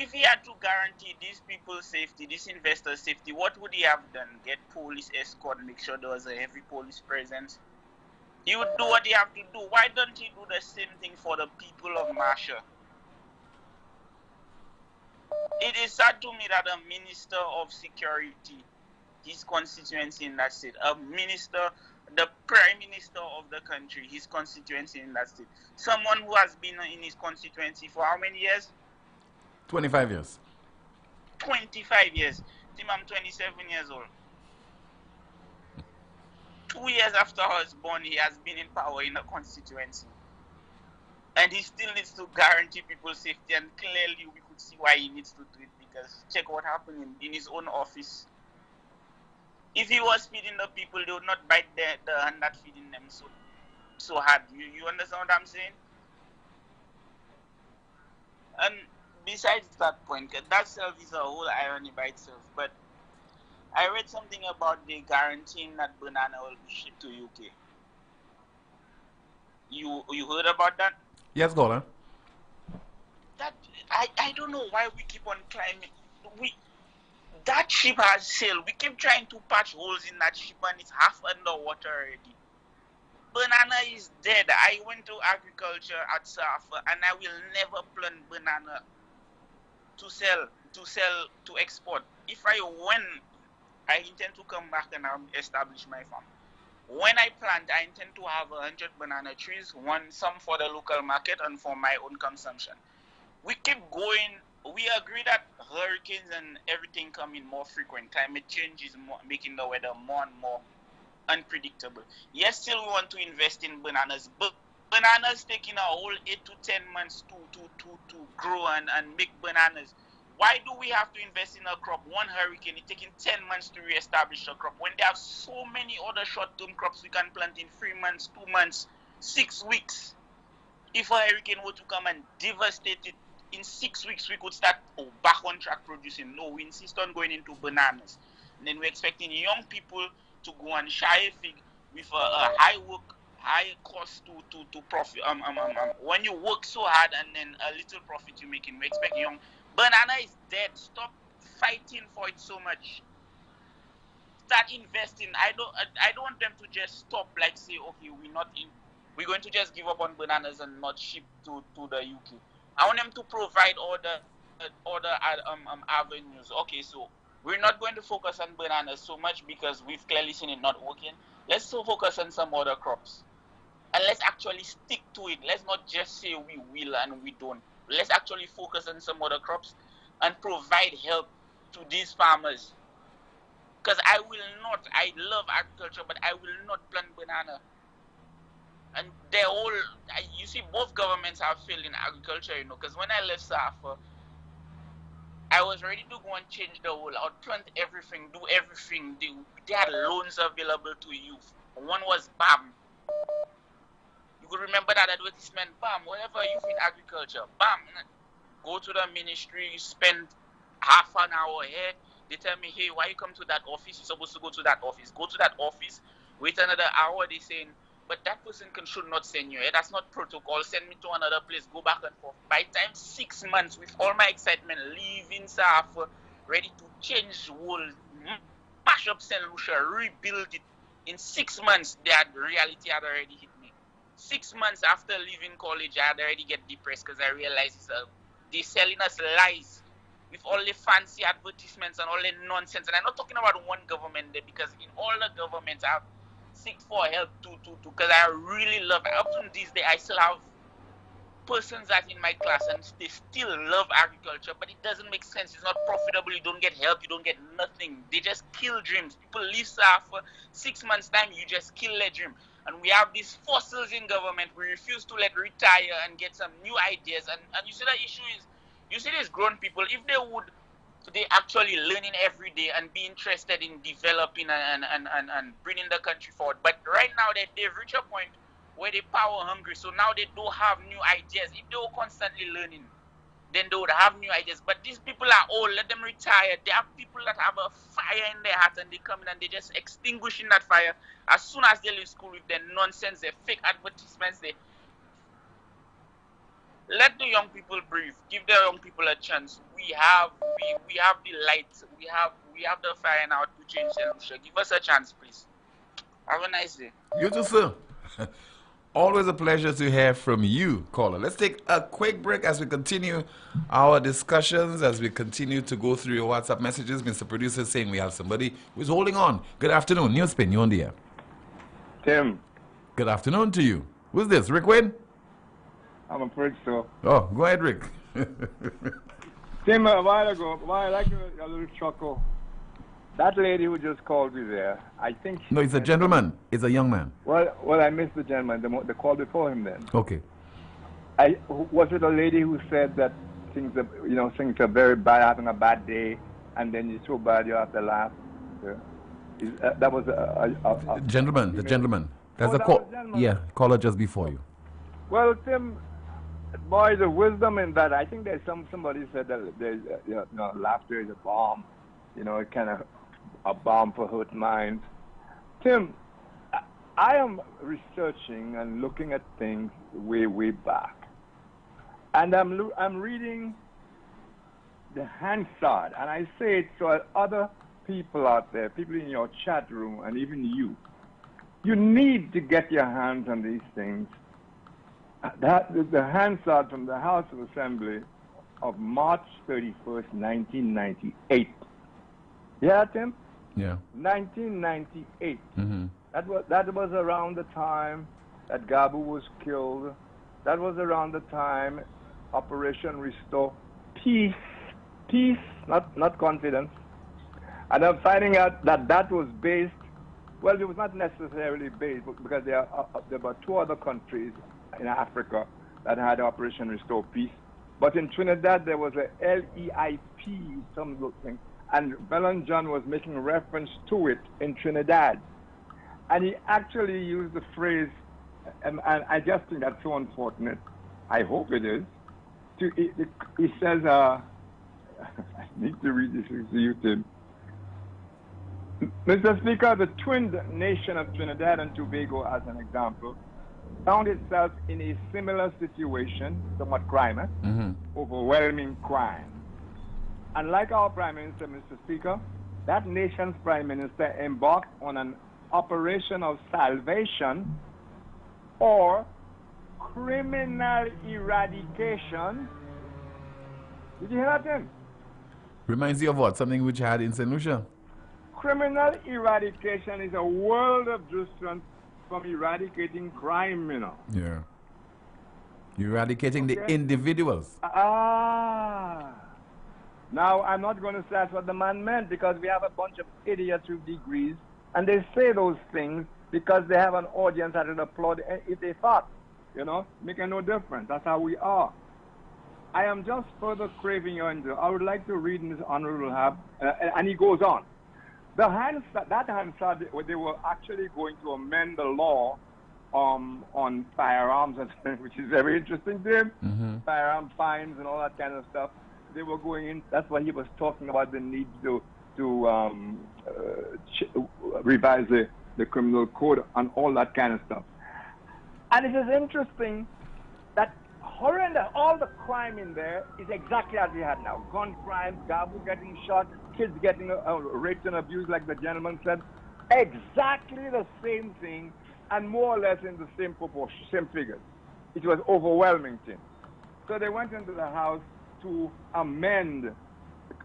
if he had to guarantee these people's safety, these investors' safety, what would he have done? Get police escort, make sure there was a heavy police presence? He would do what he have to do. Why don't he do the same thing for the people of Marsha? It is sad to me that a minister of security, his constituency in that state, a minister, the prime minister of the country, his constituency in that state, someone who has been in his constituency for how many years? 25 years. 25 years. Tim, I'm 27 years old. 2 years after I was born, he has been in power in a constituency. And he still needs to guarantee people's safety, and clearly we could see why he needs to do it, because check what happened in his own office. If he was feeding the people, they would not bite the hand that feeding them so hard. You understand what I'm saying? And besides that point, that self is a whole irony by itself, but I read something about the guaranteeing that banana will be shipped to UK. You heard about that? Yes, Golan. That I don't know why we keep on climbing. That ship has sailed. We keep trying to patch holes in that ship, and it's half underwater already. Banana is dead. I went to agriculture at Safa, and I will never plant banana to sell, to export. If I intend to come back and establish my farm. When I plant, I intend to have 100 banana trees, some for the local market and for my own consumption. We keep going. We agree that hurricanes and everything come in more frequent. Climate change is making the weather more and more unpredictable. Yes, still we want to invest in bananas, but bananas taking a whole 8 to 10 months to grow and make bananas. Why do we have to invest in a crop? One hurricane, it's taking 10 months to reestablish a crop, when there are so many other short-term crops we can plant in 3 months, 2 months, 6 weeks. If a hurricane were to come and devastate it, in 6 weeks we could start back on track producing. No, we insist on going into bananas. And then we're expecting young people to go and shy a fig with a high cost to profit. When you work so hard and then a little profit you're making, we expect young. Banana is dead. Stop fighting for it so much. Start investing. I don't want them to just stop, like say, okay, we're going to just give up on bananas and not ship to the UK. I want them to provide all the avenues. Okay, so we're not going to focus on bananas so much because we've clearly seen it not working. Let's still focus on some other crops. And let's actually stick to it. Let's not just say we will and we don't. Let's actually focus on some other crops and provide help to these farmers. Because I love agriculture, but I will not plant banana. And they're all, you see, both governments have failed in agriculture, because when I left Safa, I was ready to go and change the whole. I would plant everything, do everything. They had loans available to youth. One was BAM. You could remember that advertisement, BAM, whatever youth in agriculture, BAM. Go to the ministry, you spend half an hour here. They tell me, hey, why you come to that office? You're supposed to go to that office. Go to that office, wait another hour. They're saying, but that person should not send you. That's not protocol. Send me to another place. Go back and forth. By time 6 months, with all my excitement, leaving Safa, ready to change the world, mash up St. Lucia, rebuild it. In 6 months, reality had already hit me. 6 months after leaving college, I had already get depressed because I realized they're selling us lies with all the fancy advertisements and all the nonsense. And I'm not talking about one government there, because in all the governments, I've seek for help because I really love it. Up to this day, I still have persons that in my class and they still love agriculture, but it doesn't make sense. It's not profitable. You don't get help. You don't get nothing. They just kill dreams. People leave for 6 months' time. You just kill their dream. And we have these fossils in government. We refuse to let retire and get some new ideas. And you see, the issue is, you see these grown people, if they actually learning every day and be interested in developing and bringing the country forward. But right now, they've reached a point where they're power hungry. So now they don't have new ideas. If they were constantly learning, then they would have new ideas. But these people are old. Let them retire. They have people that have a fire in their heart, and they come in and they just extinguishing that fire as soon as they leave school with their nonsense, their fake advertisements. Let the young people breathe. Give the young people a chance. We have the light. We have the fire now to change St. Lucia. Give us a chance, please. Have a nice day. You too, sir. Always a pleasure to hear from you, caller. Let's take a quick break as we continue our discussions, as we continue to go through your WhatsApp messages. Mr. Producer saying we have somebody who's holding on. Good afternoon. NewsSpin, you on the air. Tim. Good afternoon to you. Who's this? Rick Wynn? I'm afraid so. Oh, go ahead, Rick. Tim, a while ago, I like a little chuckle. That lady who just called you there, I think... No, it's a gentleman. It's a young man. Well, I missed the gentleman, the call before him then. Okay. Was it a lady who said that things are very bad, having a bad day, and then you're so bad you have to laugh? That was a gentleman, the gentleman. That's a call. Yeah, caller just before you. Well, Tim, boy, the wisdom in that, I think there's somebody said that there's, laughter is a bomb. It kind of a bomb for hurt minds. Tim, I am researching and looking at things way back, and I'm reading the Hansard, and I say it so other people out there, people in your chat room, and even you need to get your hands on these things. The Hansard from the House of Assembly of March 31st, 1998. Yeah, Tim? Yeah. 1998. Mm-hmm. That was around the time that Gabu was killed. That was around the time Operation Restore Peace, not confidence. And I'm finding out that was based, well, it was not necessarily based, because there were two other countries in Africa that had Operation Restore Peace. But in Trinidad, there was a LEIP, something, and Poleon John was making reference to it in Trinidad. And he actually used the phrase, and I just think that's so unfortunate. I hope it is. He says, I need to read this to you, Tim. Mr. Speaker, the twin nation of Trinidad and Tobago, as an example, found itself in a similar situation, somewhat crime, overwhelming crime. And like our Prime Minister, Mr. Speaker, that nation's Prime Minister embarked on an operation of salvation or criminal eradication. Did you hear that, Tim? Reminds you of what? Something which had in St. Lucia? Criminal eradication is a world of distance from eradicating crime, Yeah. Eradicating the individuals. Now, I'm not going to say that's what the man meant, because we have a bunch of idiots with degrees, and they say those things because they have an audience that will applaud if they thought, making no difference. That's how we are. I am just further craving your interest. I would like to read in this honorable have, and he goes on. That Hansard, they were actually going to amend the law on firearms, which is very interesting to him. Firearm fines and all that kind of stuff. They were going in. That's why he was talking about the need to revise the criminal code and all that kind of stuff. And it is interesting that horrendous, all the crime in there is exactly as we had now. Gun crime, Gabu getting shot, kids getting raped and abused, like the gentleman said. Exactly the same thing, and more or less in the same proportion, same figures. It was overwhelming thing. So they went into the House to amend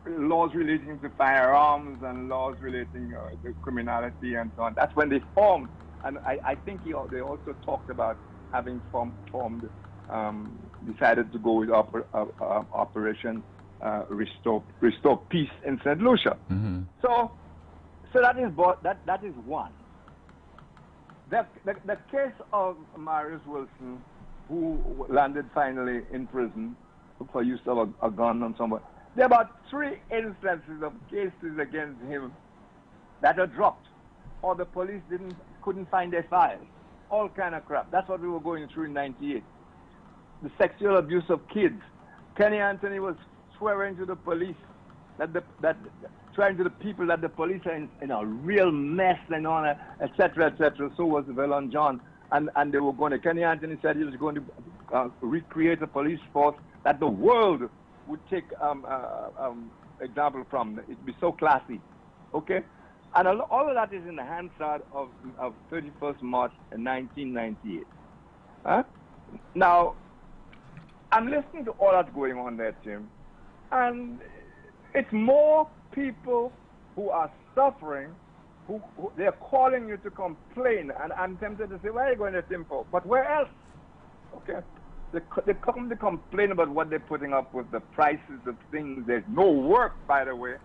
laws relating to firearms and laws relating to criminality and so on. That's when they formed, and I think they also talked about having decided to go with Operation Restore Peace in St. Lucia. So that is one. The case of Marius Wilson, who landed finally in prison for use of a gun on someone. There are about 3 instances of cases against him that are dropped, or the police couldn't find their files. All kind of crap. That's what we were going through in '98. The sexual abuse of kids. Kenny Anthony was swearing to the police trying to the people that the police are in a real mess and all that, etc., etc. So was Poleon John. And they were going to, Kenny Anthony said he was going to recreate a police force that the world would take example from. It'd be so classy, okay? And all of that is in the Hansard of 31st March 1998. Huh? Now, I'm listening to all that's going on there, Tim, and it's more people who are suffering, who they're calling you to complain, and I'm tempted to say, where are you going to Tim for? But where else? Okay. They come to complain about what they're putting up with, the prices of things. There's no work, by the way.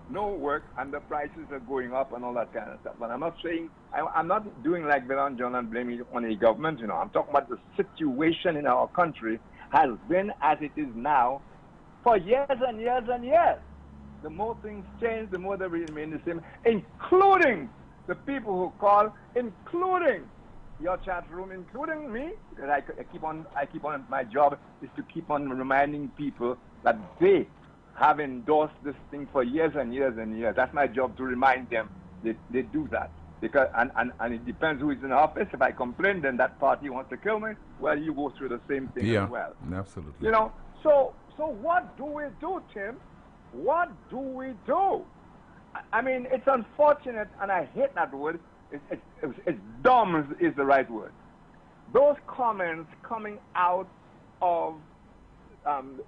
No work, and the prices are going up and all that kind of stuff. But I'm not saying, I'm not doing like Veron John and blaming it on the government, you know. I'm talking about the situation in our country has been as it is now for years and years and years. The more things change, the more they remain the same, including the people who call, including your chat room, including me, because I keep on, my job is to keep on reminding people that they have endorsed this thing for years and years and years. That's my job, to remind them they do that. Because, and it depends who is in office. If I complain, then that party wants to kill me. Well, you go through the same thing as well. Absolutely. You know, so what do we do, Tim? What do we do? I mean, it's unfortunate, and I hate that word. It's dumb is the right word. Those comments coming out of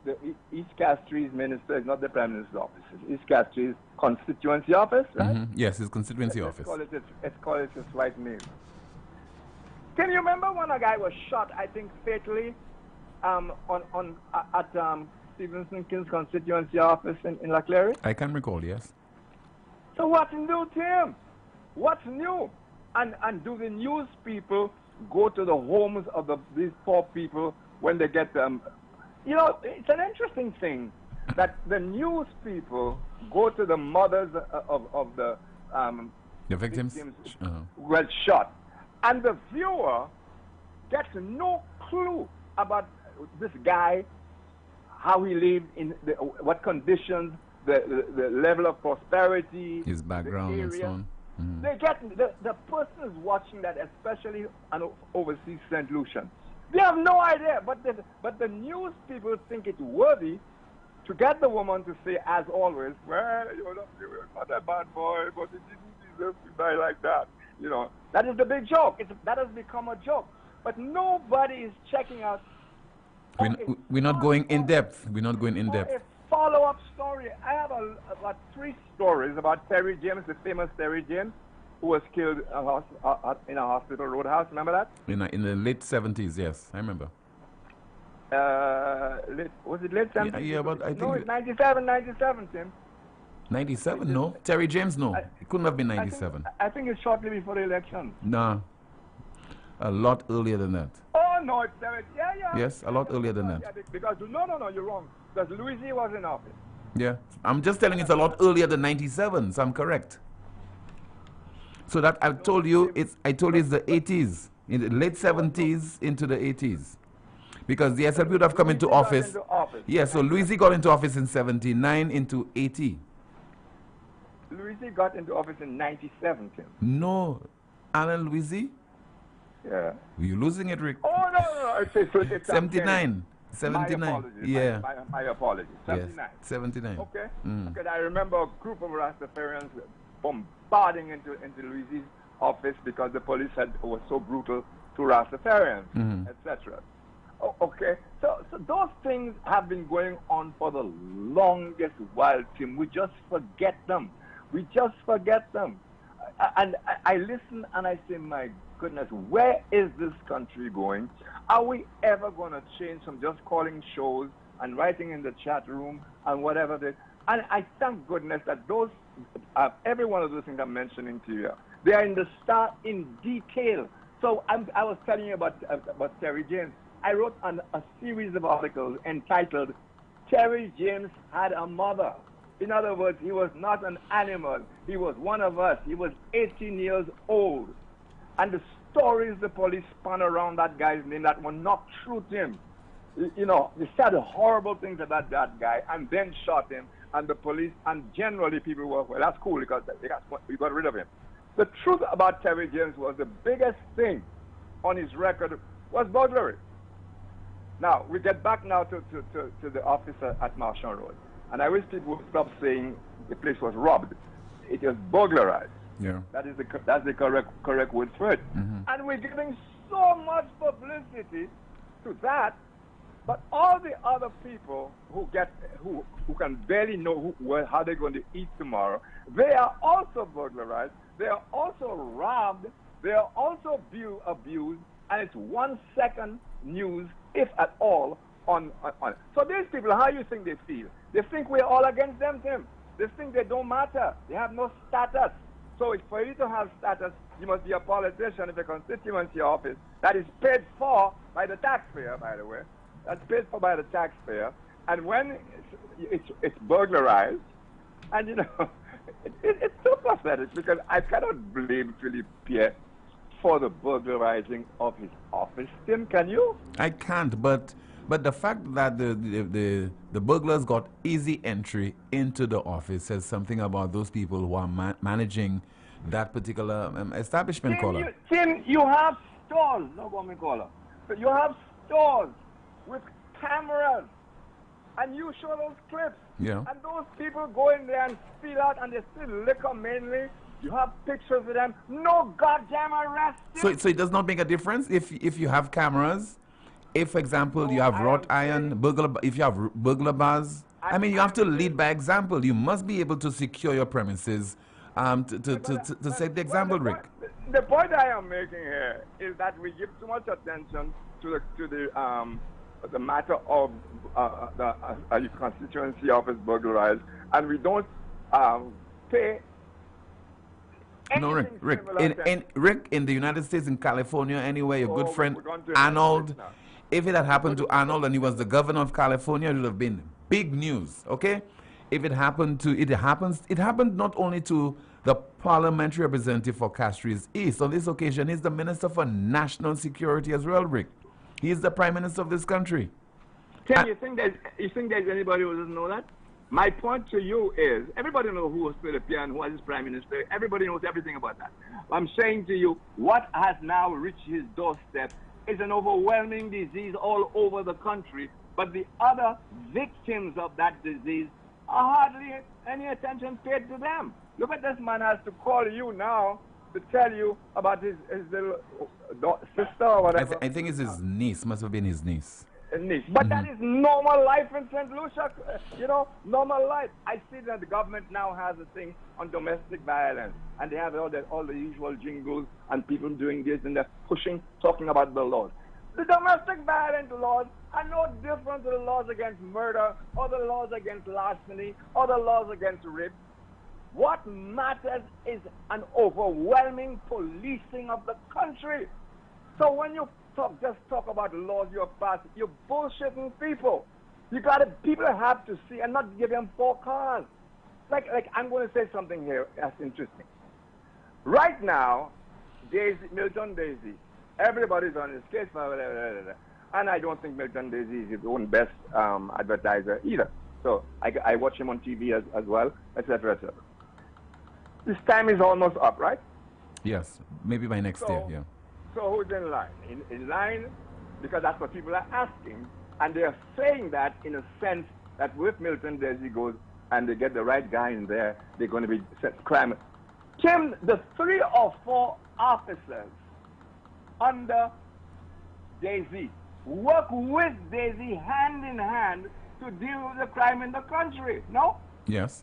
the East Castries minister, is not the Prime Minister's office, it's East Castries constituency office, right? Yes, his constituency office. Let's call it its right name. Can you remember when a guy was shot, I think fatally, at Stevenson King's constituency office in La Claire? I can recall, yes. So what's new, Tim? What's new? And do the news people go to the homes of these poor people when they get them? You know, it's an interesting thing that the news people go to the mothers of the victims who were shot, and the viewer gets no clue about this guy, how he lived, in what conditions, the level of prosperity, his background, and so on. They get the person is watching that, especially an overseas St. Lucian. They have no idea, but the news people think it's worthy to get the woman to say, as always, well, you're not a bad boy, but he didn't deserve to die like that. You know, that is the big joke. That has become a joke. But nobody is checking out. We're not going in depth. We're not going in depth. A follow-up story. I have about 3 stories about Terry James, the famous Terry James, who was killed in a hospital roadhouse. Remember that? In the late 70s, yes, I remember. Was it late 70s? Yeah, but I think... No, it's 97, Tim. 97? No. Terry James, no. It couldn't have been 97. I think it's shortly before the election. No. A lot earlier than that. Oh, no, it's... Yeah. Yes, a lot earlier than that. Yeah, because, no, you're wrong. Because Louis was in office. Yeah. I'm just telling you it's a lot earlier than 97, so I'm correct. So that I told you it's the 80s, in the late 70s into the 80s. Because the SLP would have come into office. Yeah, so Louis got into office in 79 into 80. Louis got into office in 97, Tim. No. Alan Louis? Yeah. You're losing it, Rick. Oh, no. It's 79. 79. My apologies. Yeah. My apologies. 79. Yes. 79. Okay. Because I remember a group of Rastafarians bombarding into Louis's office because the police was so brutal to Rastafarians, etc. Okay. So those things have been going on for the longest while, Tim. We just forget them. And I listen and I say, my goodness, where is this country going? Are we ever going to change from just calling shows and writing in the chat room and whatever it is? And I thank goodness that those, every one of those things I'm mentioning to you, they are in the start in detail. So I was telling you about Terry James. I wrote a series of articles entitled, Terry James Had a Mother. In other words, he was not an animal. He was one of us. He was 18 years old. And the stories the police spun around that guy's name that were not true to him. You know, they said horrible things about that guy and then shot him. And the police and generally people were, well, that's cool because we got rid of him. The truth about Terry James was the biggest thing on his record was burglary. Now, we get back now to the officer at Marshall Road. And I wish people would stop saying the place was robbed. It was burglarized. Yeah. That's the correct word for it. And we're giving so much publicity to that, but all the other people who can barely know how they're going to eat tomorrow, they are also burglarized, they are also robbed, they are also abused, and it's 1 second news, if at all, on. So these people, how you think they feel? They think we're all against them, Tim. They think they don't matter. They have no status. So for you to have status, you must be a politician if a constituency office that is paid for by the taxpayer, by the way. That's paid for by the taxpayer. And when it's burglarized, and you know, it's so pathetic because I cannot blame Philippe Pierre for the burglarizing of his office. Tim, can you? I can't, but the fact that the burglars got easy entry into the office says something about those people who are managing that particular establishment. Tim, you have stores, no go me caller. But you have stores with cameras, and you show those clips. Yeah. And those people go in there and steal out, and they steal liquor mainly. You have pictures of them. No goddamn arrest. So it does not make a difference if you have cameras. If, for example, you have wrought iron if you have burglar bars. I mean, you have to lead by example. You must be able to secure your premises to set the example, Rick. The point I am making here is that we give too much attention to the matter of the constituency office burglarized, and we don't pay. No, Rick, in the United States, in California, anywhere, your good friend Arnold, if it had happened to Arnold and he was the governor of California, it would have been big news, okay? If it happened to, it happened not only to the parliamentary representative for Castries East. On this occasion, he's the Minister for National Security as well, Rick. He's the Prime Minister of this country. Tim, you think there's anybody who doesn't know that? My point to you is, everybody knows who was Philippe and who was his Prime Minister. Everybody knows everything about that. I'm saying to you, what has now reached his doorstep is an overwhelming disease all over the country, but the other victims of that disease are hardly any attention paid to them. Look at this man has to call you now to tell you about his little sister or whatever. I think it's his niece, must have been his niece. But that is normal life in St. Lucia, normal life. I see that the government now has a thing on domestic violence, and they have all the usual jingles and people doing this, and they're talking about the laws. The domestic violence laws are no different to the laws against murder, or the laws against larceny, or the laws against rape. What matters is an overwhelming policing of the country. So when you just talk about laws you have passed, you're bullshitting people. People have to see and not give them 4 cars. Like I'm going to say something here that's interesting. Right now, Milton Daisy, everybody's on his case, and I don't think Milton Daisy is his own best advertiser either. So I watch him on TV as well, etc., etc. This time is almost up, right? Yes, maybe by next year, yeah. So who's in line? In line, because that's what people are asking. And they're saying that in a sense that with Milton Daisy goes and they get the right guy in there, they're going to be crime. Tim, the 3 or 4 officers under Daisy work with Daisy hand in hand to deal with the crime in the country, no? Yes.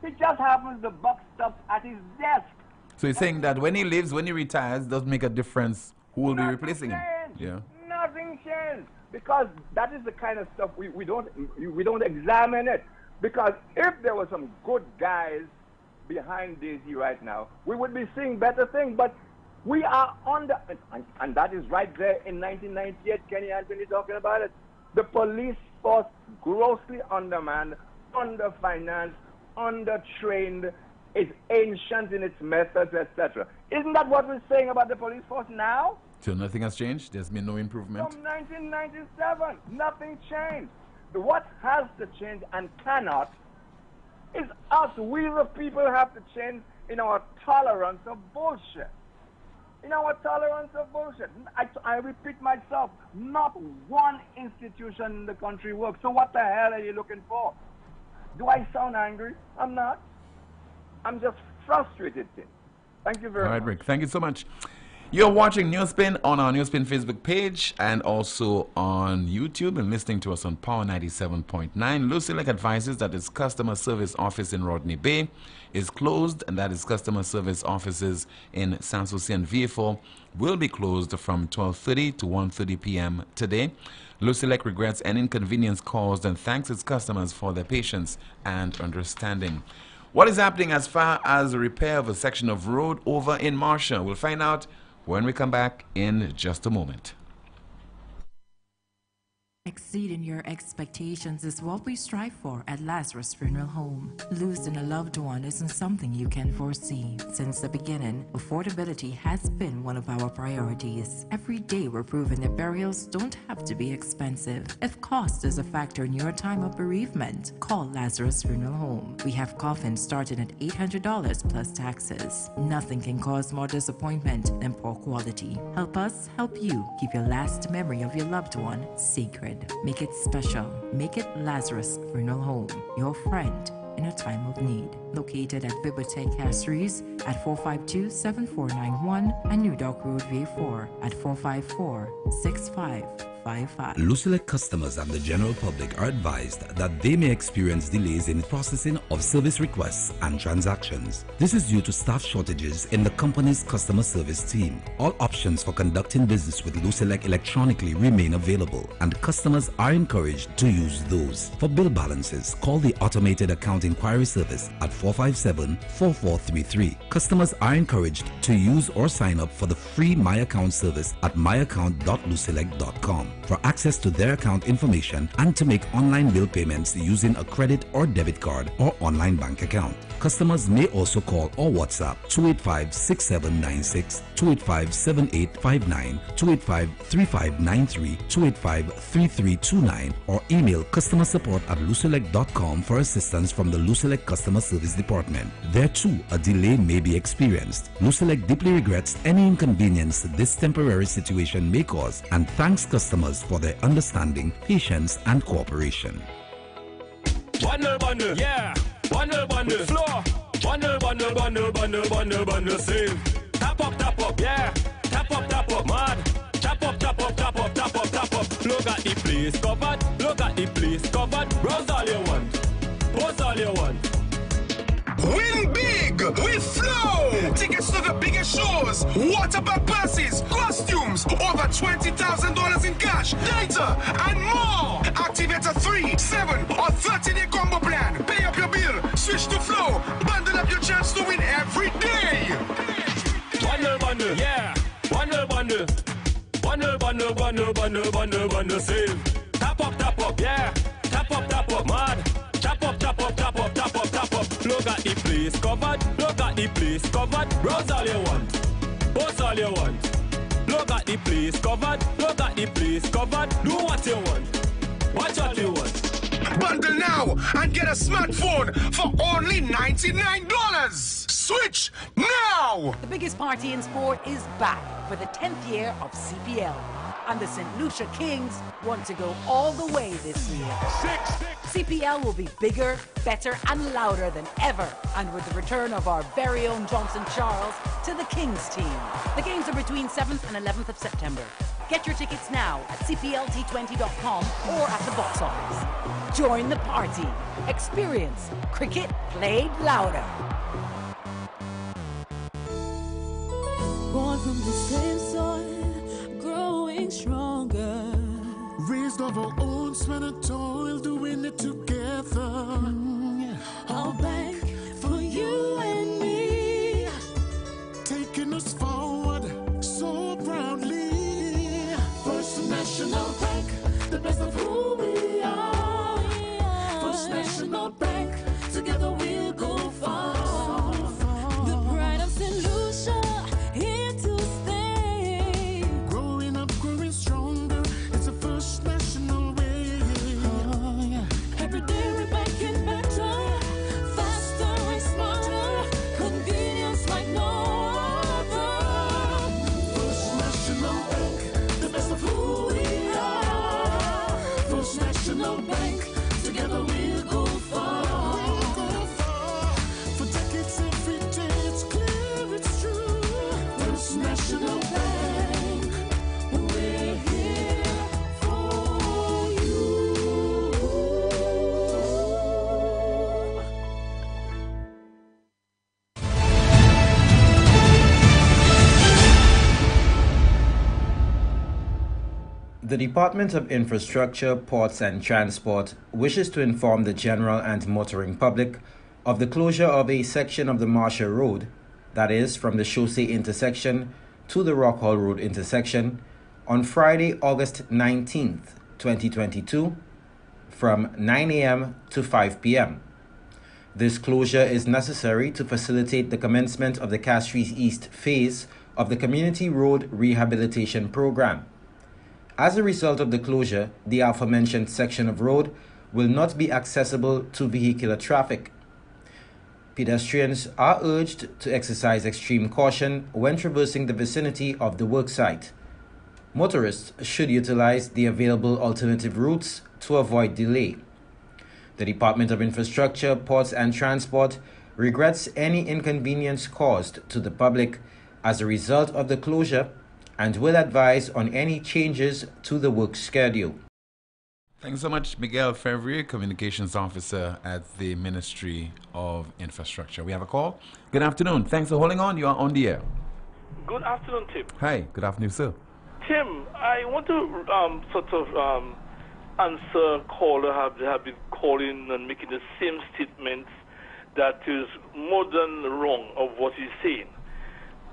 It just happens the buck stops at his desk. So you're saying that when he leaves, when he retires, doesn't make a difference who will be replacing him? Yeah. Nothing changed, because that is the kind of stuff we don't examine it. Because if there were some good guys behind Daisy right now, we would be seeing better things. But we are under, and that is right there in 1998. Kenny Anthony talking about it. The police force grossly undermanned, underfinanced, undertrained. Is ancient in its methods, etc. Isn't that what we're saying about the police force now? So nothing has changed? There's been no improvement? From 1997, nothing changed. What has to change and cannot is us. We the people have to change in our tolerance of bullshit. In our tolerance of bullshit. I repeat myself, not one institution in the country works. So what the hell are you looking for? Do I sound angry? I'm not. I'm just frustrated. Thank you very much. All right, Rick. Thank you so much. You're watching NewsSpin on our NewsSpin Facebook page and also on YouTube and listening to us on Power 97.9. Lucilec advises that its customer service office in Rodney Bay is closed and that its customer service offices in San Jose and Vieux will be closed from 12:30 to 1:30 p.m. today. Lucilec regrets any inconvenience caused and thanks its customers for their patience and understanding. What is happening as far as the repair of a section of road over in Marshall? We'll find out when we come back in just a moment. Exceeding your expectations is what we strive for at Lazarus Funeral Home. Losing a loved one isn't something you can foresee. Since the beginning, affordability has been one of our priorities. Every day we're proving that burials don't have to be expensive. If cost is a factor in your time of bereavement, call Lazarus Funeral Home. We have coffins starting at $800 plus taxes. Nothing can cause more disappointment than poor quality. Help us help you keep your last memory of your loved one sacred. Make it special. Make it Lazarus Funeral Home, your friend in a time of need. Located at Bibliotheque Castries at 452-7491 and New Dock Road, V4 at 454-6555. Lucilec customers and the general public are advised that they may experience delays in processing of service requests and transactions. This is due to staff shortages in the company's customer service team. All options for conducting business with Lucilec electronically remain available, and customers are encouraged to use those. For bill balances, call the Automated Account Inquiry Service at 457-4433. Customers are encouraged to use or sign up for the free My Account service at myaccount.lucilec.com for access to their account information and to make online bill payments using a credit or debit card or online bank account. Customers may also call or WhatsApp 285-6796, 285-7859, 285-3593, 285-3329 or email customer support at lucilec.com for assistance from the Lucilec Customer Service Department. There too, a delay may be experienced. Lucilec deeply regrets any inconvenience this temporary situation may cause and thanks customers for their understanding, patience and cooperation. Bundle, yeah. Bundle, floor. Bundle, save. Tap up, yeah. Tap up, mad. Tap up. Look at the place covered. Browse all you want. Post all you want. Win big with Flow. Tickets to the biggest shows, water park passes, costumes, over $20,000 in cash, data, and more. Activate a 3, 7, or 30-day combo plan. Pay up your bill, switch to Flow, bundle up your chance to win every day. Bundle, yeah. Bundle, save. Tap up, yeah. Tap up, mad. Tap up. Look at the place covered. Browse all you want. Post all you want. Look at the place covered. Do what you want. Watch what you want. Bundle now and get a smartphone for only $99. Switch now! The biggest party in sport is back for the 10th year of CPL. And the St. Lucia Kings want to go all the way this year. CPL will be bigger, better and louder than ever. And with the return of our very own Johnson Charles to the Kings team. The games are between 7th and 11th of September. Get your tickets now at cplt20.com or at the box office. Join the party. Experience cricket played louder. Born from the same soil, growing stronger. Raised of our own sweat and toil, doing it together. I'll bank for you and me. Taking us forward so proudly. First National Bank, the best of who we are. First National Bank, together we'll go far. The pride of St. Lucia, here to stay. Growing up, growing stronger, it's a First National way. Every day we bank The Department of Infrastructure, Ports and Transport wishes to inform the general and motoring public of the closure of a section of the Marshall Road, that is, from the Chaussee intersection to the Rock Hall Road intersection, on Friday, August 19th, 2022, from 9 a.m. to 5 p.m. This closure is necessary to facilitate the commencement of the Castries East phase of the Community Road Rehabilitation Program. As a result of the closure, the aforementioned section of road will not be accessible to vehicular traffic. Pedestrians are urged to exercise extreme caution when traversing the vicinity of the worksite. Motorists should utilize the available alternative routes to avoid delay. The Department of Infrastructure, Ports and Transport regrets any inconvenience caused to the public as a result of the closure and will advise on any changes to the work schedule. Thanks so much, Miguel Fevrier, Communications Officer at the Ministry of Infrastructure. We have a call. Good afternoon. Thanks for holding on. You are on the air. Good afternoon, Tim. Hi. Good afternoon, sir. Tim, I want to answer caller have been calling and making the same statements that is more than wrong of what he's saying.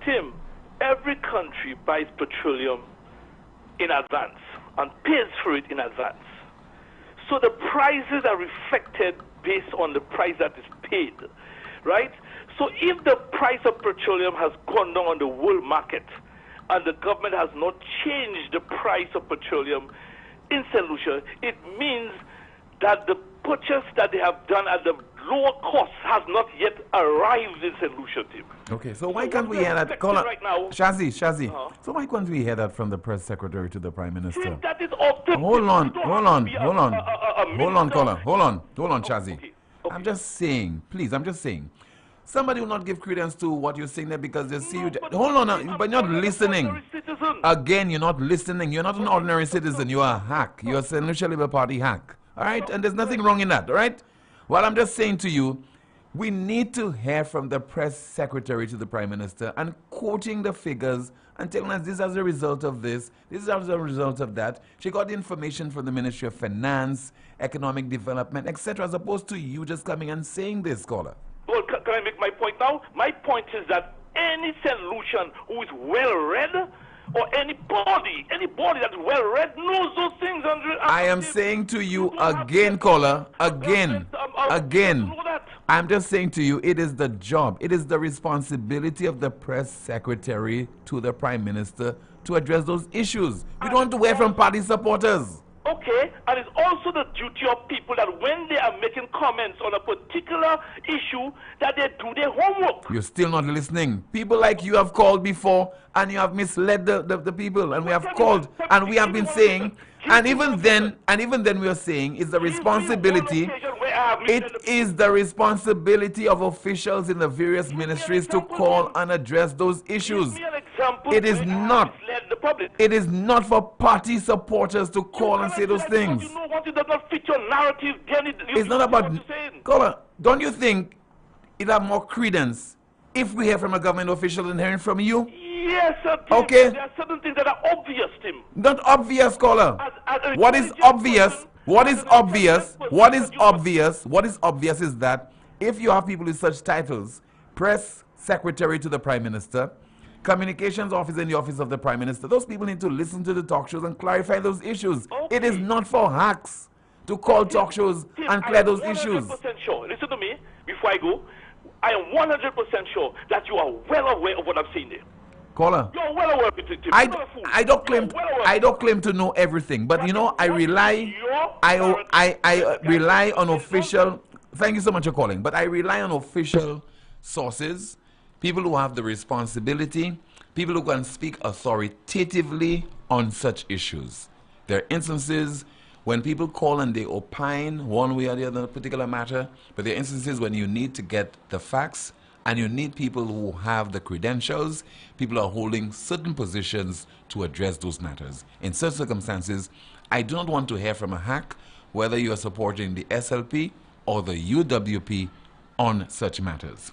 Tim, every country buys petroleum in advance and pays for it in advance. So the prices are reflected based on the price that is paid, right? So if the price of petroleum has gone down on the world market and the government has not changed the price of petroleum in St. Lucia, it means that the purchase that they have done at the lower cost has not yet arrived in St. Lucia, Tim. Okay, so why can't we hear that? Call right now, Shazi. So why can't we hear that from the press secretary to the Prime Minister? Tim, that is often. Hold on, caller. Hold on, Shazi. Okay. I'm just saying, please, somebody will not give credence to what you're saying there because they see you. Hold on, but you're not listening. Again, you're not listening. You're not an ordinary citizen. You're a hack. You're a St. Lucia Labour Party hack. All right? And there's nothing wrong in that. All right? Well, I'm just saying to you, we need to hear from the press secretary to the Prime Minister and quoting the figures and telling us this is as a result of this is as a result of that. She got the information from the Ministry of Finance, Economic Development, etc., as opposed to you just coming and saying this, caller. Well, can I make my point now? My point is that any St. Lucian who is well-read or anybody that is well-read knows those things. I am saying to you again, caller, again. I'm just saying to you, it is the job, it is the responsibility of the press secretary to the Prime Minister to address those issues. We don't want to hear from party supporters. Okay, and it's also the duty of people that when they are making comments on a particular issue, that they do their homework. You're still not listening. People like you have called before, and you have misled the people, and we have called, and we have been saying, and even then we are saying, it's the responsibility, it is the responsibility of officials in the various ministries to call and address those issues. It is not. It is not for party supporters to call and say those things. You know what? It does not fit your narrative. It's not about. Caller, don't you think it have more credence if we hear from a government official than hearing from you? Yes, sir. Okay. There are certain things that are obvious, Tim. Not obvious, caller. What is obvious? What is obvious? What is obvious? What is obvious is that if you have people with such titles, press secretary to the Prime Minister, communications officer in the office of the Prime Minister, those people need to listen to the talk shows and clarify those issues. Okay. It is not for hacks to call talk shows and clear those issues. I'm 100% sure. Listen to me before I go. I am 100% sure that you are well aware of what I'm saying there. Caller, you're well aware of it. I don't claim to know everything, but you know I rely on official. Thank you so much for calling, but I rely on official sources. People who have the responsibility, people who can speak authoritatively on such issues. There are instances when people call and they opine one way or the other on a particular matter, but there are instances when you need to get the facts and you need people who have the credentials, people who are holding certain positions to address those matters. In such circumstances, I do not want to hear from a hack whether you are supporting the SLP or the UWP on such matters.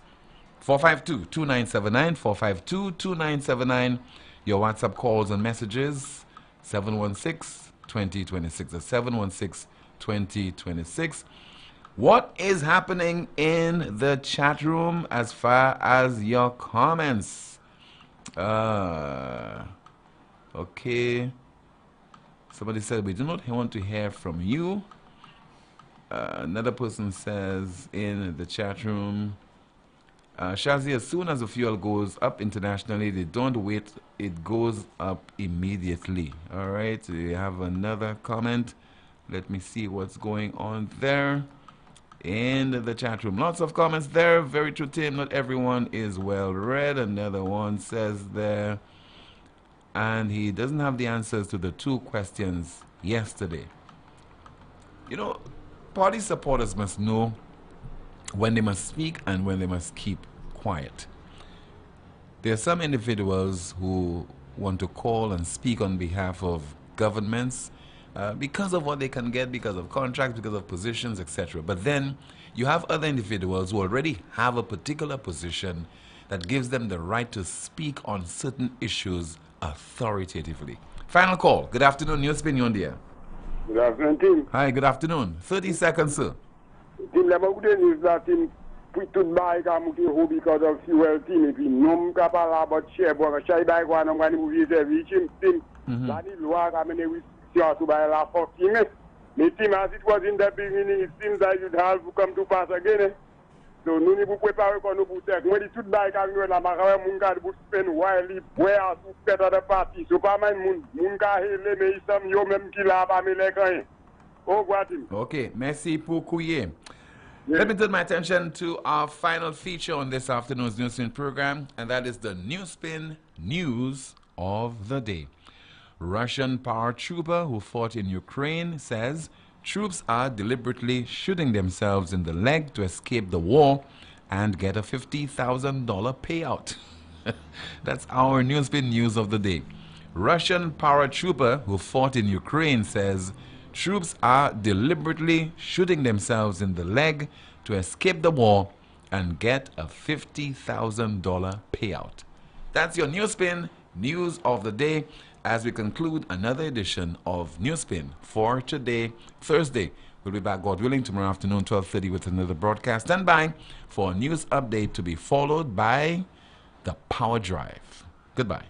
452-2979, 452-2979. Your WhatsApp calls and messages, 716 2026. That's 716-2026. What is happening in the chat room as far as your comments? Okay. Somebody said we do not want to hear from you. Another person says in the chat room, Shazi, as soon as the fuel goes up internationally, they don't wait, it goes up immediately. All right, we have another comment. Let me see what's going on there in the chat room. Lots of comments there. Very true, Tim. Not everyone is well read. Another one says there, and he doesn't have the answers to the 2 questions yesterday. You know, party supporters must know when they must speak and when they must keep quiet. There are some individuals who want to call and speak on behalf of governments because of what they can get, because of contracts, because of positions, etc. But then you have other individuals who already have a particular position that gives them the right to speak on certain issues authoritatively. Final call. Good afternoon, NewsSpin, you're on the air. Good afternoon, Tim. Hi, good afternoon. 30 seconds, sir. Tim, the good news that Tim put to buy who because of fuel team. If you know Kapala but share but shy by one on one movie reach him Tim. That is why I mean we see to buy la 40 minutes. The team as it was in the beginning, it seems that you'd have to come to pass again. So nous ne pouvons pas nous bouter. Moi dit tout bail quand nous la mara mon gars pour spend while boire tout fait à la partie. So pas mal mon gars les mais ils yo même qui là pas me les gagne. Au revoir Tim. Okay, merci pour couiller. Let me turn my attention to our final feature on this afternoon's NewsSpin program, and that is the NewsSpin News of the Day. Russian paratrooper who fought in Ukraine says troops are deliberately shooting themselves in the leg to escape the war and get a $50,000 payout. That's our NewsSpin News of the Day. Russian paratrooper who fought in Ukraine says troops are deliberately shooting themselves in the leg to escape the war and get a $50,000 payout. That's your NewsSpin News of the Day as we conclude another edition of NewsSpin for today, Thursday. We'll be back, God willing, tomorrow afternoon, 12:30 with another broadcast. Stand by for a news update to be followed by the Power Drive. Goodbye.